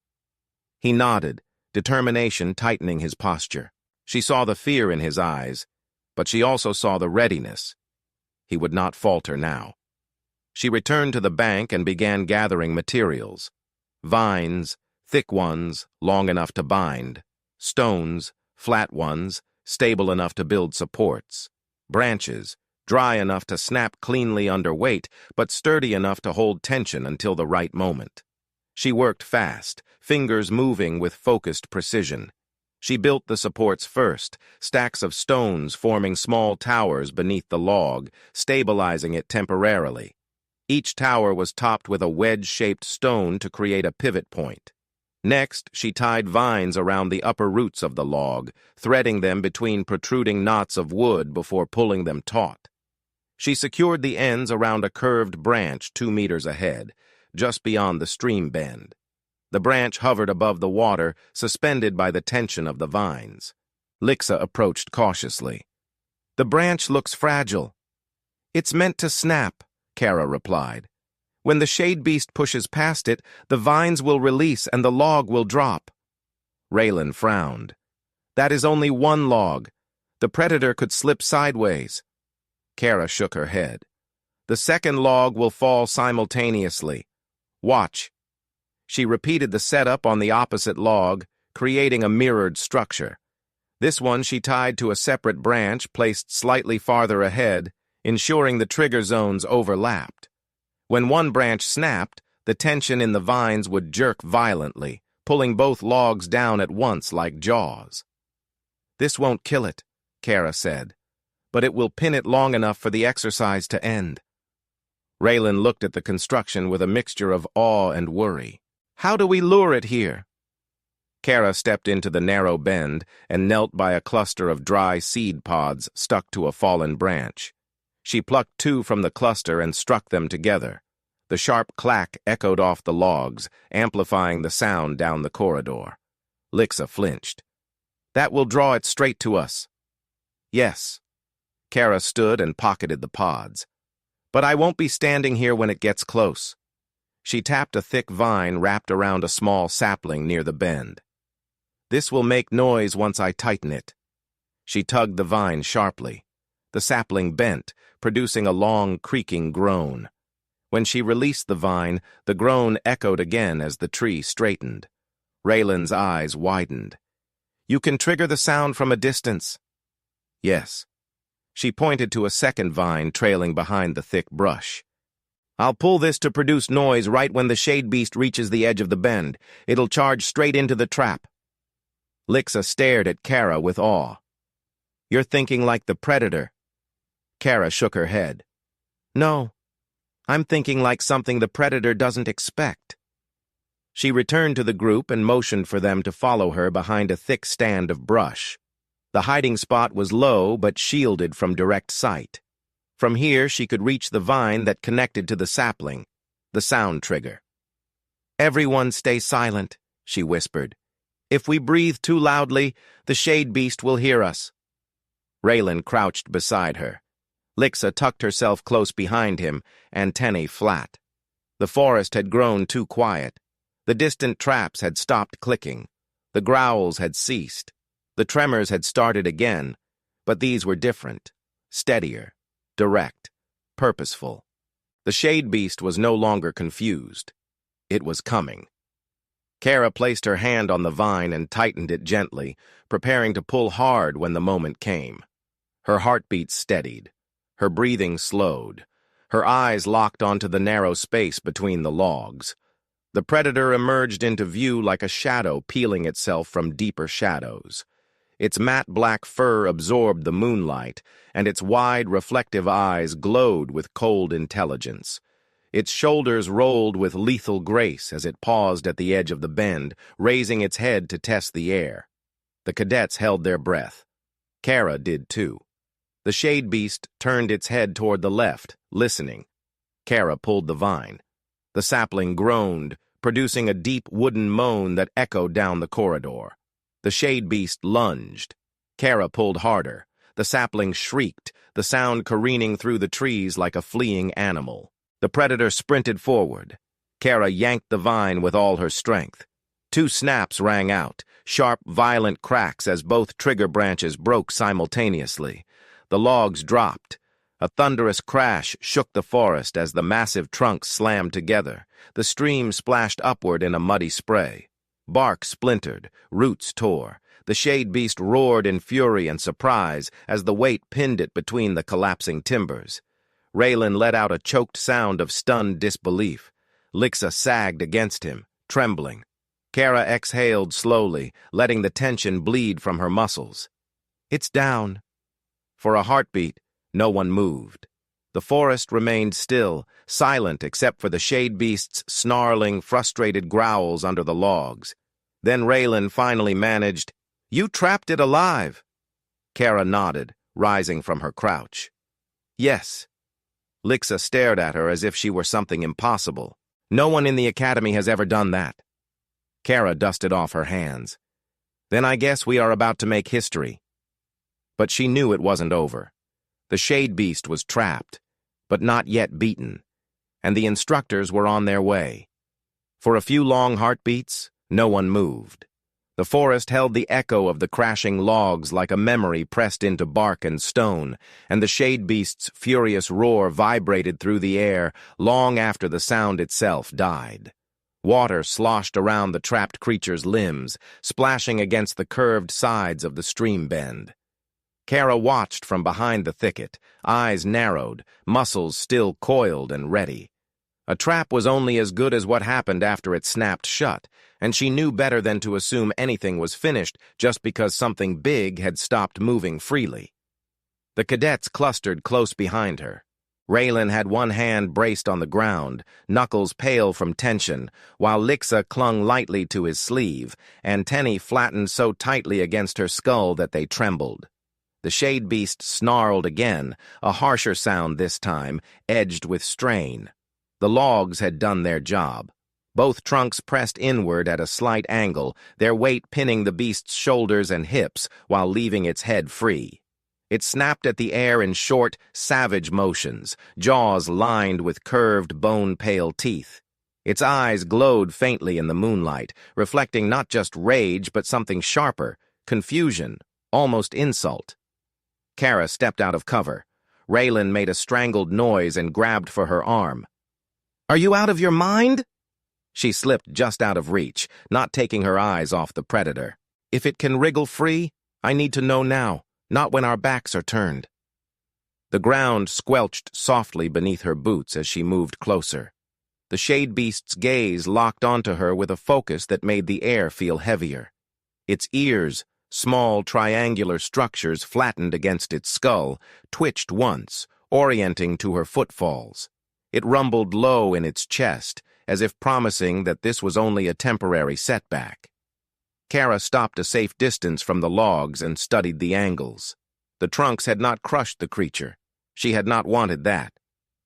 He nodded, determination tightening his posture. She saw the fear in his eyes, but she also saw the readiness. He would not falter now. She returned to the bank and began gathering materials. Vines, thick ones, long enough to bind. Stones, flat ones, stable enough to build supports. Branches, dry enough to snap cleanly under weight, but sturdy enough to hold tension until the right moment. She worked fast, fingers moving with focused precision. She built the supports first, stacks of stones forming small towers beneath the log, stabilizing it temporarily. Each tower was topped with a wedge-shaped stone to create a pivot point. Next, she tied vines around the upper roots of the log, threading them between protruding knots of wood before pulling them taut. She secured the ends around a curved branch 2 meters ahead, just beyond the stream bend. The branch hovered above the water, suspended by the tension of the vines. Lixa approached cautiously. "The branch looks fragile." "It's meant to snap," Kara replied. "When the shade beast pushes past it, the vines will release and the log will drop." Raylan frowned. "That is only one log. The predator could slip sideways." Kara shook her head. "The second log will fall simultaneously. Watch." She repeated the setup on the opposite log, creating a mirrored structure. This one she tied to a separate branch placed slightly farther ahead, ensuring the trigger zones overlapped. When one branch snapped, the tension in the vines would jerk violently, pulling both logs down at once like jaws. "This won't kill it," Kara said, "but it will pin it long enough for the exercise to end." Raylan looked at the construction with a mixture of awe and worry. "How do we lure it here?" Kara stepped into the narrow bend and knelt by a cluster of dry seed pods stuck to a fallen branch. She plucked two from the cluster and struck them together. The sharp clack echoed off the logs, amplifying the sound down the corridor. Lixa flinched. "That will draw it straight to us." "Yes." Kara stood and pocketed the pods. "But I won't be standing here when it gets close." She tapped a thick vine wrapped around a small sapling near the bend. "This will make noise once I tighten it." She tugged the vine sharply. The sapling bent, producing a long, creaking groan. When she released the vine, the groan echoed again as the tree straightened. Raylan's eyes widened. "You can trigger the sound from a distance." "Yes." She pointed to a second vine trailing behind the thick brush. "I'll pull this to produce noise right when the shade beast reaches the edge of the bend. It'll charge straight into the trap." Lixa stared at Kara with awe. "You're thinking like the predator." Kara shook her head. "No, I'm thinking like something the predator doesn't expect." She returned to the group and motioned for them to follow her behind a thick stand of brush. The hiding spot was low but shielded from direct sight. From here she could reach the vine that connected to the sapling, the sound trigger. "Everyone stay silent," she whispered. "If we breathe too loudly, the shade beast will hear us." Raylan crouched beside her. Lixa tucked herself close behind him, antennae flat. The forest had grown too quiet. The distant traps had stopped clicking. The growls had ceased. The tremors had started again, but these were different, steadier, direct, purposeful. The shade beast was no longer confused. It was coming. Kara placed her hand on the vine and tightened it gently, preparing to pull hard when the moment came. Her heartbeat steadied. Her breathing slowed. Her eyes locked onto the narrow space between the logs. The predator emerged into view like a shadow peeling itself from deeper shadows. Its matte black fur absorbed the moonlight, and its wide, reflective eyes glowed with cold intelligence. Its shoulders rolled with lethal grace as it paused at the edge of the bend, raising its head to test the air. The cadets held their breath. Kara did too. The shade beast turned its head toward the left, listening. Kara pulled the vine. The sapling groaned, producing a deep wooden moan that echoed down the corridor. The shade beast lunged. Kara pulled harder. The sapling shrieked, the sound careening through the trees like a fleeing animal. The predator sprinted forward. Kara yanked the vine with all her strength. Two snaps rang out, sharp, violent cracks as both trigger branches broke simultaneously. The logs dropped. A thunderous crash shook the forest as the massive trunks slammed together. The stream splashed upward in a muddy spray. Bark splintered, roots tore. The shade beast roared in fury and surprise as the weight pinned it between the collapsing timbers. Raylan let out a choked sound of stunned disbelief. Lixa sagged against him, trembling. Kara exhaled slowly, letting the tension bleed from her muscles. "It's down." For a heartbeat, no one moved. The forest remained still, silent except for the shade beast's snarling, frustrated growls under the logs. Then Raylan finally managed, "You trapped it alive." Kara nodded, rising from her crouch. "Yes." Lixa stared at her as if she were something impossible. "No one in the academy has ever done that." Kara dusted off her hands. "Then I guess we are about to make history." But she knew it wasn't over. The shade beast was trapped, but not yet beaten, and the instructors were on their way. For a few long heartbeats, no one moved. The forest held the echo of the crashing logs like a memory pressed into bark and stone, and the shade beast's furious roar vibrated through the air long after the sound itself died. Water sloshed around the trapped creature's limbs, splashing against the curved sides of the stream bend. Kara watched from behind the thicket, eyes narrowed, muscles still coiled and ready. A trap was only as good as what happened after it snapped shut, and she knew better than to assume anything was finished just because something big had stopped moving freely. The cadets clustered close behind her. Raylan had one hand braced on the ground, knuckles pale from tension, while Lixa clung lightly to his sleeve, antennae flattened so tightly against her skull that they trembled. The shade beast snarled again, a harsher sound this time, edged with strain. The logs had done their job. Both trunks pressed inward at a slight angle, their weight pinning the beast's shoulders and hips while leaving its head free. It snapped at the air in short, savage motions, jaws lined with curved, bone-pale teeth. Its eyes glowed faintly in the moonlight, reflecting not just rage but something sharper, confusion, almost insult. Kara stepped out of cover. Raylan made a strangled noise and grabbed for her arm. "Are you out of your mind?" She slipped just out of reach, not taking her eyes off the predator. "If it can wriggle free, I need to know now. Not when our backs are turned." The ground squelched softly beneath her boots as she moved closer. The shade beast's gaze locked onto her with a focus that made the air feel heavier. Its ears, small triangular structures flattened against its skull, twitched once, orienting to her footfalls. It rumbled low in its chest, as if promising that this was only a temporary setback. Kara stopped a safe distance from the logs and studied the angles. The trunks had not crushed the creature. She had not wanted that.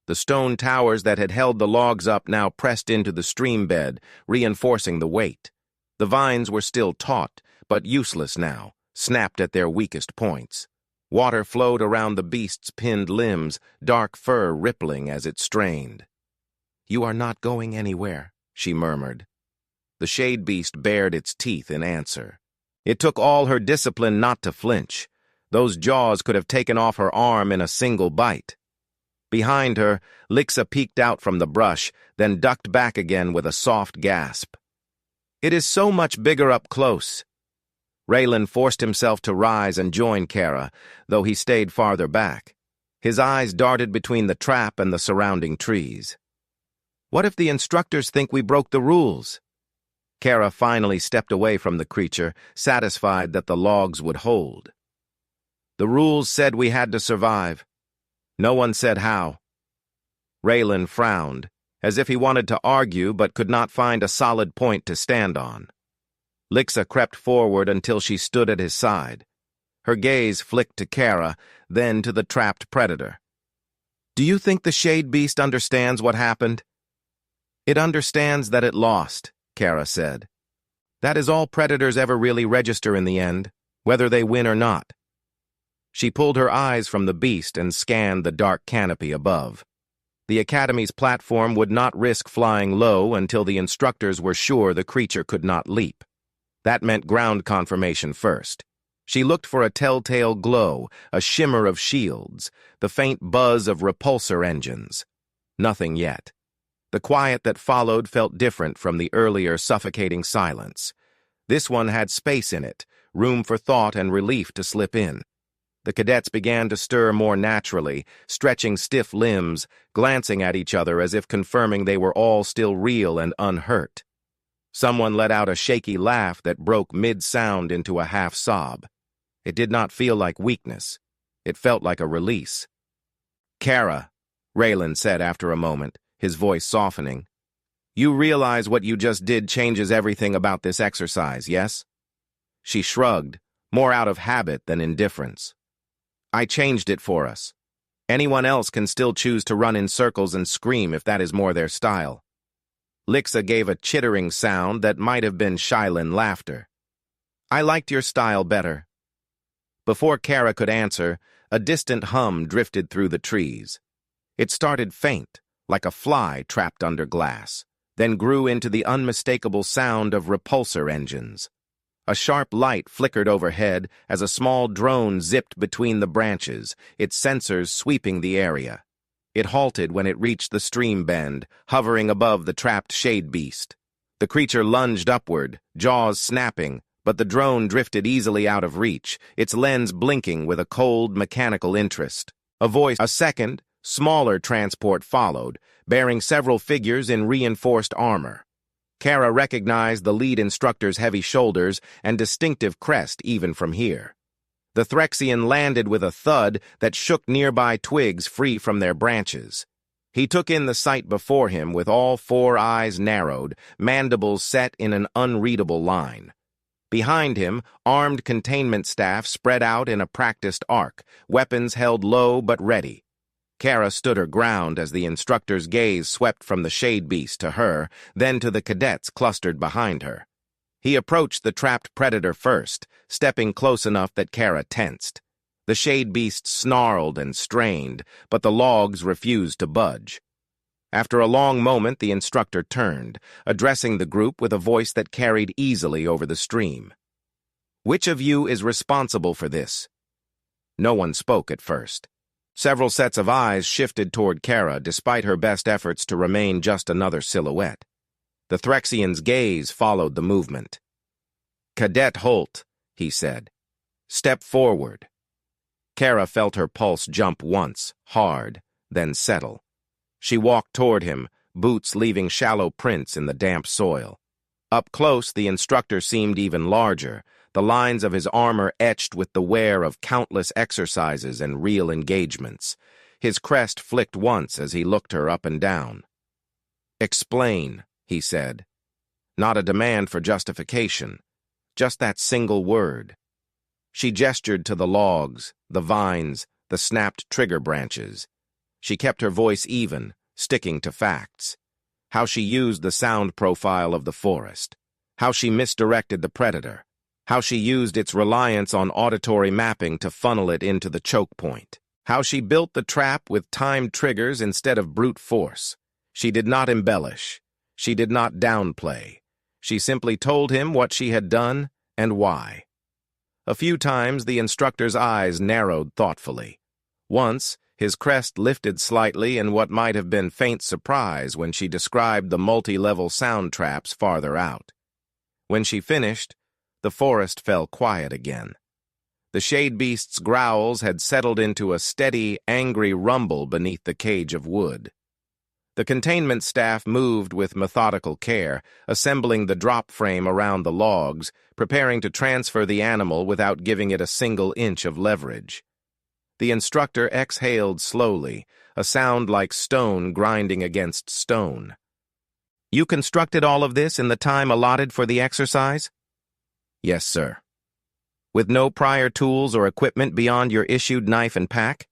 The stone towers that had held the logs up now pressed into the stream bed, reinforcing the weight. The vines were still taut, but useless now, snapped at their weakest points. Water flowed around the beast's pinned limbs, dark fur rippling as it strained. "You are not going anywhere," she murmured. The shade beast bared its teeth in answer. It took all her discipline not to flinch. Those jaws could have taken off her arm in a single bite. Behind her, Lixa peeked out from the brush, then ducked back again with a soft gasp. "It is so much bigger up close." Raylan forced himself to rise and join Kara, though he stayed farther back. His eyes darted between the trap and the surrounding trees. "What if the instructors think we broke the rules?" Kara finally stepped away from the creature, satisfied that the logs would hold. "The rules said we had to survive. No one said how." Raylan frowned, as if he wanted to argue but could not find a solid point to stand on. Lixa crept forward until she stood at his side. Her gaze flicked to Kara, then to the trapped predator. "Do you think the shade beast understands what happened?" "It understands that it lost," Kara said. "That is all predators ever really register in the end, whether they win or not." She pulled her eyes from the beast and scanned the dark canopy above. The Academy's platform would not risk flying low until the instructors were sure the creature could not leap. That meant ground confirmation first. She looked for a telltale glow, a shimmer of shields, the faint buzz of repulsor engines. Nothing yet. The quiet that followed felt different from the earlier suffocating silence. This one had space in it, room for thought and relief to slip in. The cadets began to stir more naturally, stretching stiff limbs, glancing at each other as if confirming they were all still real and unhurt. Someone let out a shaky laugh that broke mid-sound into a half-sob. It did not feel like weakness. It felt like a release. "Kara," Raylan said after a moment, his voice softening, "you realize what you just did changes everything about this exercise, yes?" She shrugged, more out of habit than indifference. "I changed it for us. Anyone else can still choose to run in circles and scream if that is more their style." Lixa gave a chittering sound that might have been Shylin laughter. "I liked your style better." Before Kara could answer, a distant hum drifted through the trees. It started faint, like a fly trapped under glass, then grew into the unmistakable sound of repulsor engines. A sharp light flickered overhead as a small drone zipped between the branches, its sensors sweeping the area. It halted when it reached the stream bend, hovering above the trapped shade beast. The creature lunged upward, jaws snapping, but the drone drifted easily out of reach, its lens blinking with a cold, mechanical interest. A second, smaller transport followed, bearing several figures in reinforced armor. Kara recognized the lead instructor's heavy shoulders and distinctive crest even from here. The Threxian landed with a thud that shook nearby twigs free from their branches. He took in the sight before him with all four eyes narrowed, mandibles set in an unreadable line. Behind him, armed containment staff spread out in a practiced arc, weapons held low but ready. Kara stood her ground as the instructor's gaze swept from the shade beast to her, then to the cadets clustered behind her. He approached the trapped predator first, stepping close enough that Kara tensed. The shade beast snarled and strained, but the logs refused to budge. After a long moment, the instructor turned, addressing the group with a voice that carried easily over the stream. "Which of you is responsible for this?" No one spoke at first. Several sets of eyes shifted toward Kara despite her best efforts to remain just another silhouette. The Threxian's gaze followed the movement. "Cadet Holt," he said. "Step forward." Kara felt her pulse jump once, hard, then settle. She walked toward him, boots leaving shallow prints in the damp soil. Up close, the instructor seemed even larger, the lines of his armor etched with the wear of countless exercises and real engagements. His crest flicked once as he looked her up and down. "Explain," he said. Not a demand for justification, just that single word. She gestured to the logs, the vines, the snapped trigger branches. She kept her voice even, sticking to facts. How she used the sound profile of the forest. How she misdirected the predator. How she used its reliance on auditory mapping to funnel it into the choke point. How she built the trap with timed triggers instead of brute force. She did not embellish. She did not downplay. She simply told him what she had done and why. A few times the instructor's eyes narrowed thoughtfully. Once, his crest lifted slightly in what might have been faint surprise when she described the multi-level sound traps farther out. When she finished, the forest fell quiet again. The shade beast's growls had settled into a steady, angry rumble beneath the cage of wood. The containment staff moved with methodical care, assembling the drop frame around the logs, preparing to transfer the animal without giving it a single inch of leverage. The instructor exhaled slowly, a sound like stone grinding against stone. "You constructed all of this in the time allotted for the exercise?" "Yes, sir." "With no prior tools or equipment beyond your issued knife and pack?"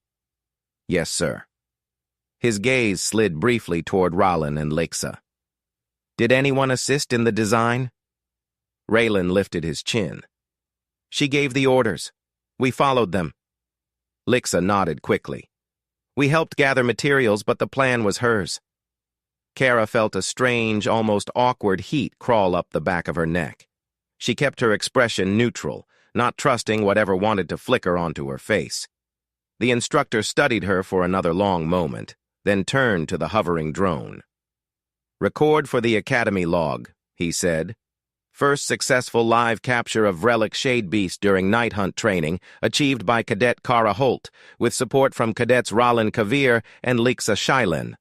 "Yes, sir." His gaze slid briefly toward Raylan and Lixa. "Did anyone assist in the design?" Raylan lifted his chin. "She gave the orders. We followed them." Lixa nodded quickly. "We helped gather materials, but the plan was hers." Kara felt a strange, almost awkward heat crawl up the back of her neck. She kept her expression neutral, not trusting whatever wanted to flicker onto her face. The instructor studied her for another long moment, then turned to the hovering drone. "Record for the Academy log," he said. "First successful live capture of relic shade beast during night hunt training, achieved by Cadet Kara Holt, with support from Cadets Raylan Kavir and Lixa Shailen."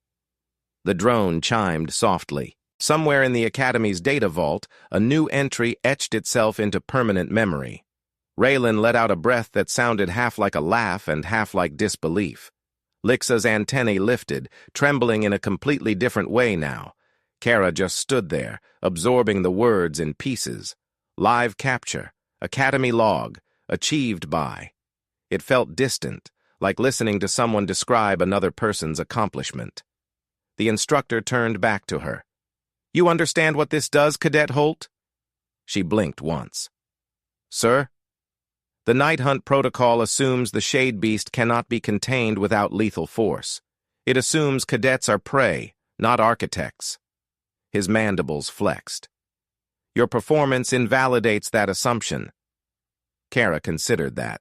The drone chimed softly. Somewhere in the Academy's data vault, a new entry etched itself into permanent memory. Raylan let out a breath that sounded half like a laugh and half like disbelief. Lixa's antennae lifted, trembling in a completely different way now. Kara just stood there, absorbing the words in pieces. Live capture, Academy log, achieved by. It felt distant, like listening to someone describe another person's accomplishment. The instructor turned back to her. "You understand what this does, Cadet Holt?" She blinked once. "Sir?" "The night hunt protocol assumes the shade beast cannot be contained without lethal force. It assumes cadets are prey, not architects." His mandibles flexed. "Your performance invalidates that assumption." Kara considered that.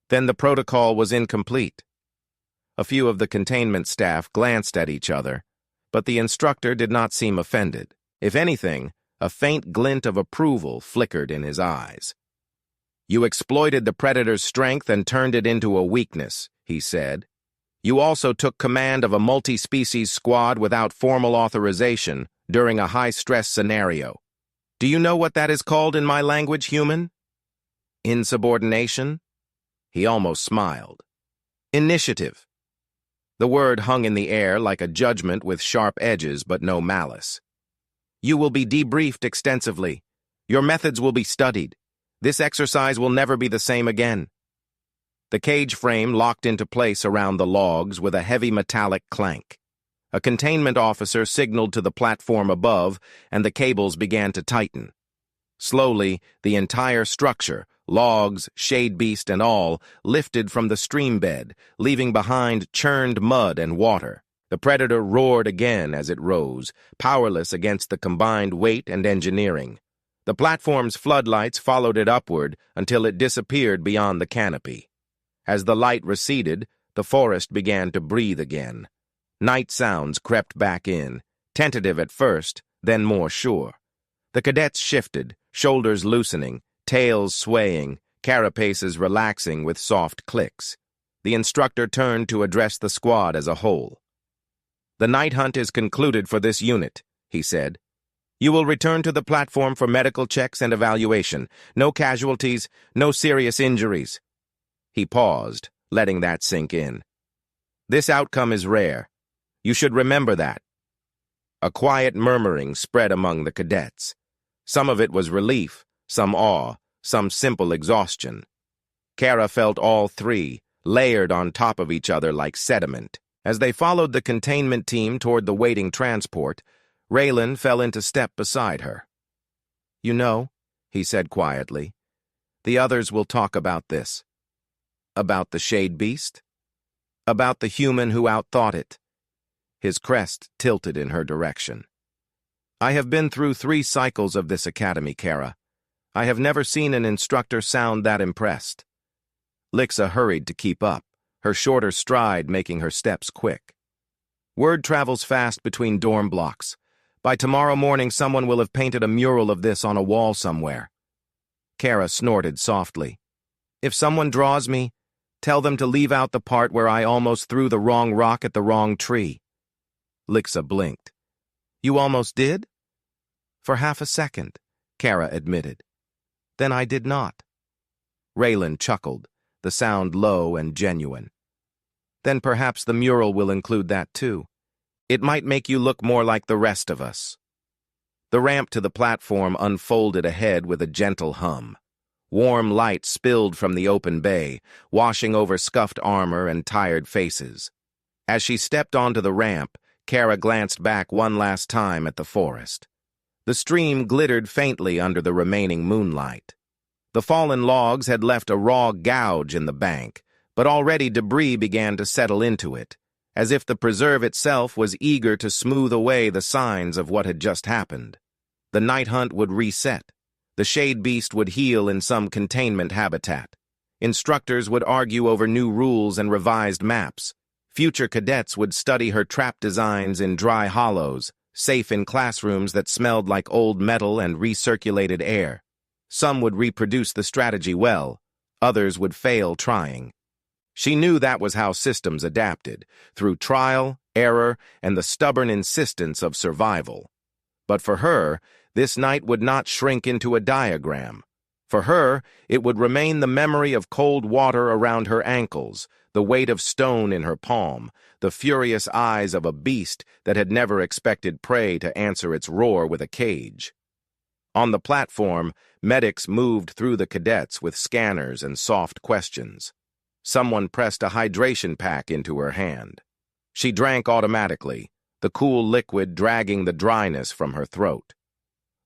Then the protocol was incomplete. A few of the containment staff glanced at each other, but the instructor did not seem offended. If anything, a faint glint of approval flickered in his eyes. "You exploited the predator's strength and turned it into a weakness," he said. "You also took command of a multi-species squad without formal authorization during a high-stress scenario. Do you know what that is called in my language, human?" "Insubordination?" He almost smiled. Initiative. The word hung in the air like a judgment with sharp edges but no malice. You will be debriefed extensively. Your methods will be studied. This exercise will never be the same again. The cage frame locked into place around the logs with a heavy metallic clank. A containment officer signaled to the platform above, and the cables began to tighten. Slowly, the entire structure, logs, shade beast, and all, lifted from the stream bed, leaving behind churned mud and water. The predator roared again as it rose, powerless against the combined weight and engineering. The platform's floodlights followed it upward until it disappeared beyond the canopy. As the light receded, the forest began to breathe again. Night sounds crept back in, tentative at first, then more sure. The cadets shifted, shoulders loosening, tails swaying, carapaces relaxing with soft clicks. The instructor turned to address the squad as a whole. "The night hunt is concluded for this unit," he said. "You will return to the platform for medical checks and evaluation. No casualties, no serious injuries." He paused, letting that sink in. "This outcome is rare. You should remember that." A quiet murmuring spread among the cadets. Some of it was relief, some awe, some simple exhaustion. Kara felt all three, layered on top of each other like sediment. As they followed the containment team toward the waiting transport, Raylan fell into step beside her. "You know," he said quietly, "the others will talk about this. About the shade beast? About the human who outthought it." His crest tilted in her direction. "I have been through 3 cycles of this academy, Kara. I have never seen an instructor sound that impressed." Lixa hurried to keep up, her shorter stride making her steps quick. "Word travels fast between dorm blocks. By tomorrow morning someone will have painted a mural of this on a wall somewhere." Kara snorted softly. "If someone draws me, tell them to leave out the part where I almost threw the wrong rock at the wrong tree." Lixa blinked. "You almost did?" "For half a second," Kara admitted. "Then I did not." Raylan chuckled, the sound low and genuine. "Then perhaps the mural will include that too. It might make you look more like the rest of us." The ramp to the platform unfolded ahead with a gentle hum. Warm light spilled from the open bay, washing over scuffed armor and tired faces. As she stepped onto the ramp, Kara glanced back one last time at the forest. The stream glittered faintly under the remaining moonlight. The fallen logs had left a raw gouge in the bank, but already debris began to settle into it, as if the preserve itself was eager to smooth away the signs of what had just happened. The night hunt would reset. The shade beast would heal in some containment habitat. Instructors would argue over new rules and revised maps. Future cadets would study her trap designs in dry hollows, safe in classrooms that smelled like old metal and recirculated air. Some would reproduce the strategy well, others would fail trying. She knew that was how systems adapted, through trial, error, and the stubborn insistence of survival. But for her, this night would not shrink into a diagram. For her, it would remain the memory of cold water around her ankles, the weight of stone in her palm, the furious eyes of a beast that had never expected prey to answer its roar with a cage. On the platform, medics moved through the cadets with scanners and soft questions. Someone pressed a hydration pack into her hand. She drank automatically, the cool liquid dragging the dryness from her throat.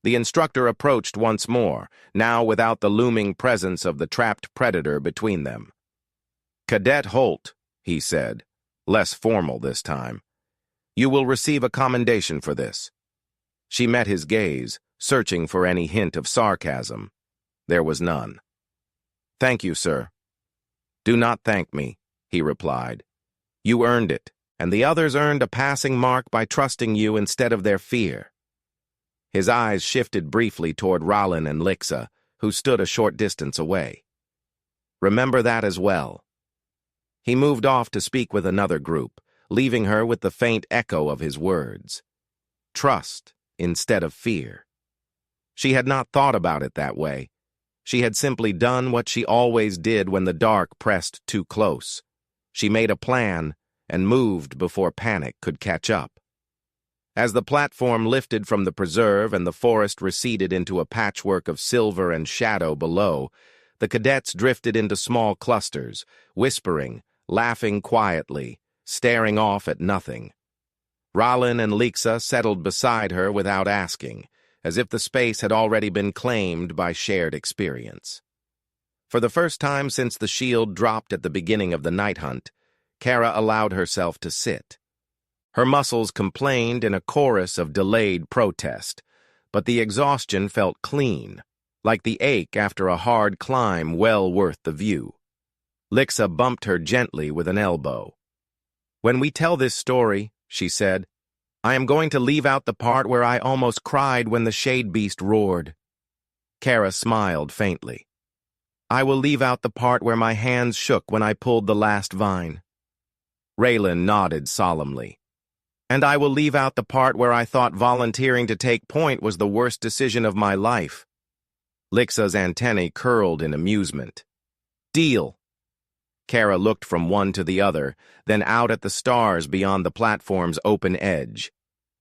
The instructor approached once more, now without the looming presence of the trapped predator between them. "Cadet Holt," he said, less formal this time. "You will receive a commendation for this." She met his gaze, searching for any hint of sarcasm. There was none. "Thank you, sir." "Do not thank me," he replied. "You earned it, and the others earned a passing mark by trusting you instead of their fear." His eyes shifted briefly toward Raylan and Lixa, who stood a short distance away. "Remember that as well." He moved off to speak with another group, leaving her with the faint echo of his words. Trust instead of fear. She had not thought about it that way. She had simply done what she always did when the dark pressed too close. She made a plan and moved before panic could catch up. As the platform lifted from the preserve and the forest receded into a patchwork of silver and shadow below, the cadets drifted into small clusters, whispering, laughing quietly, staring off at nothing. Ralin and Lixa settled beside her without asking, as if the space had already been claimed by shared experience. For the first time since the shield dropped at the beginning of the night hunt, Kara allowed herself to sit. Her muscles complained in a chorus of delayed protest, but the exhaustion felt clean, like the ache after a hard climb well worth the view. Lixa bumped her gently with an elbow. "When we tell this story," she said, "I am going to leave out the part where I almost cried when the shade beast roared." Kara smiled faintly. "I will leave out the part where my hands shook when I pulled the last vine." Raylan nodded solemnly. "And I will leave out the part where I thought volunteering to take point was the worst decision of my life." Lixa's antennae curled in amusement. "Deal." Kara looked from one to the other, then out at the stars beyond the platform's open edge.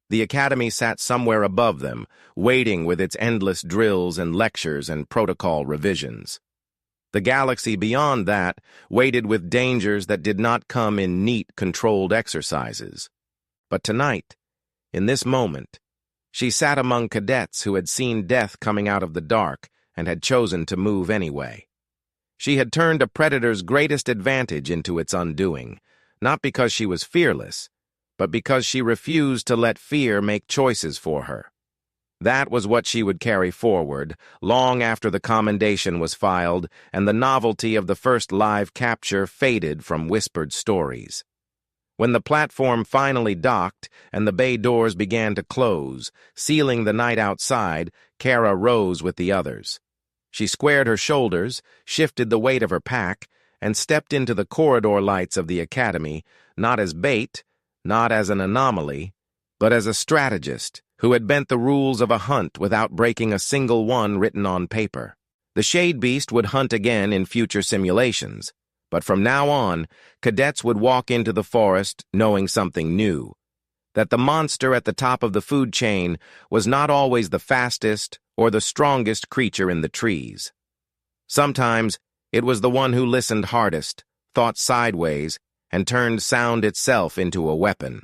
The academy sat somewhere above them, waiting with its endless drills and lectures and protocol revisions. The galaxy beyond that waited with dangers that did not come in neat, controlled exercises. But tonight, in this moment, she sat among cadets who had seen death coming out of the dark and had chosen to move anyway. She had turned a predator's greatest advantage into its undoing, not because she was fearless, but because she refused to let fear make choices for her. That was what she would carry forward, long after the commendation was filed and the novelty of the first live capture faded from whispered stories. When the platform finally docked and the bay doors began to close, sealing the night outside, Kara rose with the others. She squared her shoulders, shifted the weight of her pack, and stepped into the corridor lights of the academy, not as bait, not as an anomaly, but as a strategist who had bent the rules of a hunt without breaking a single one written on paper. The Shade Beast would hunt again in future simulations, but from now on, cadets would walk into the forest knowing something new, that the monster at the top of the food chain was not always the fastest or the strongest creature in the trees. Sometimes it was the one who listened hardest, thought sideways, and turned sound itself into a weapon.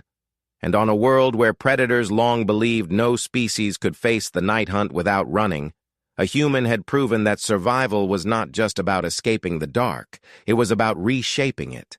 And on a world where predators long believed no species could face the night hunt without running, a human had proven that survival was not just about escaping the dark, it was about reshaping it.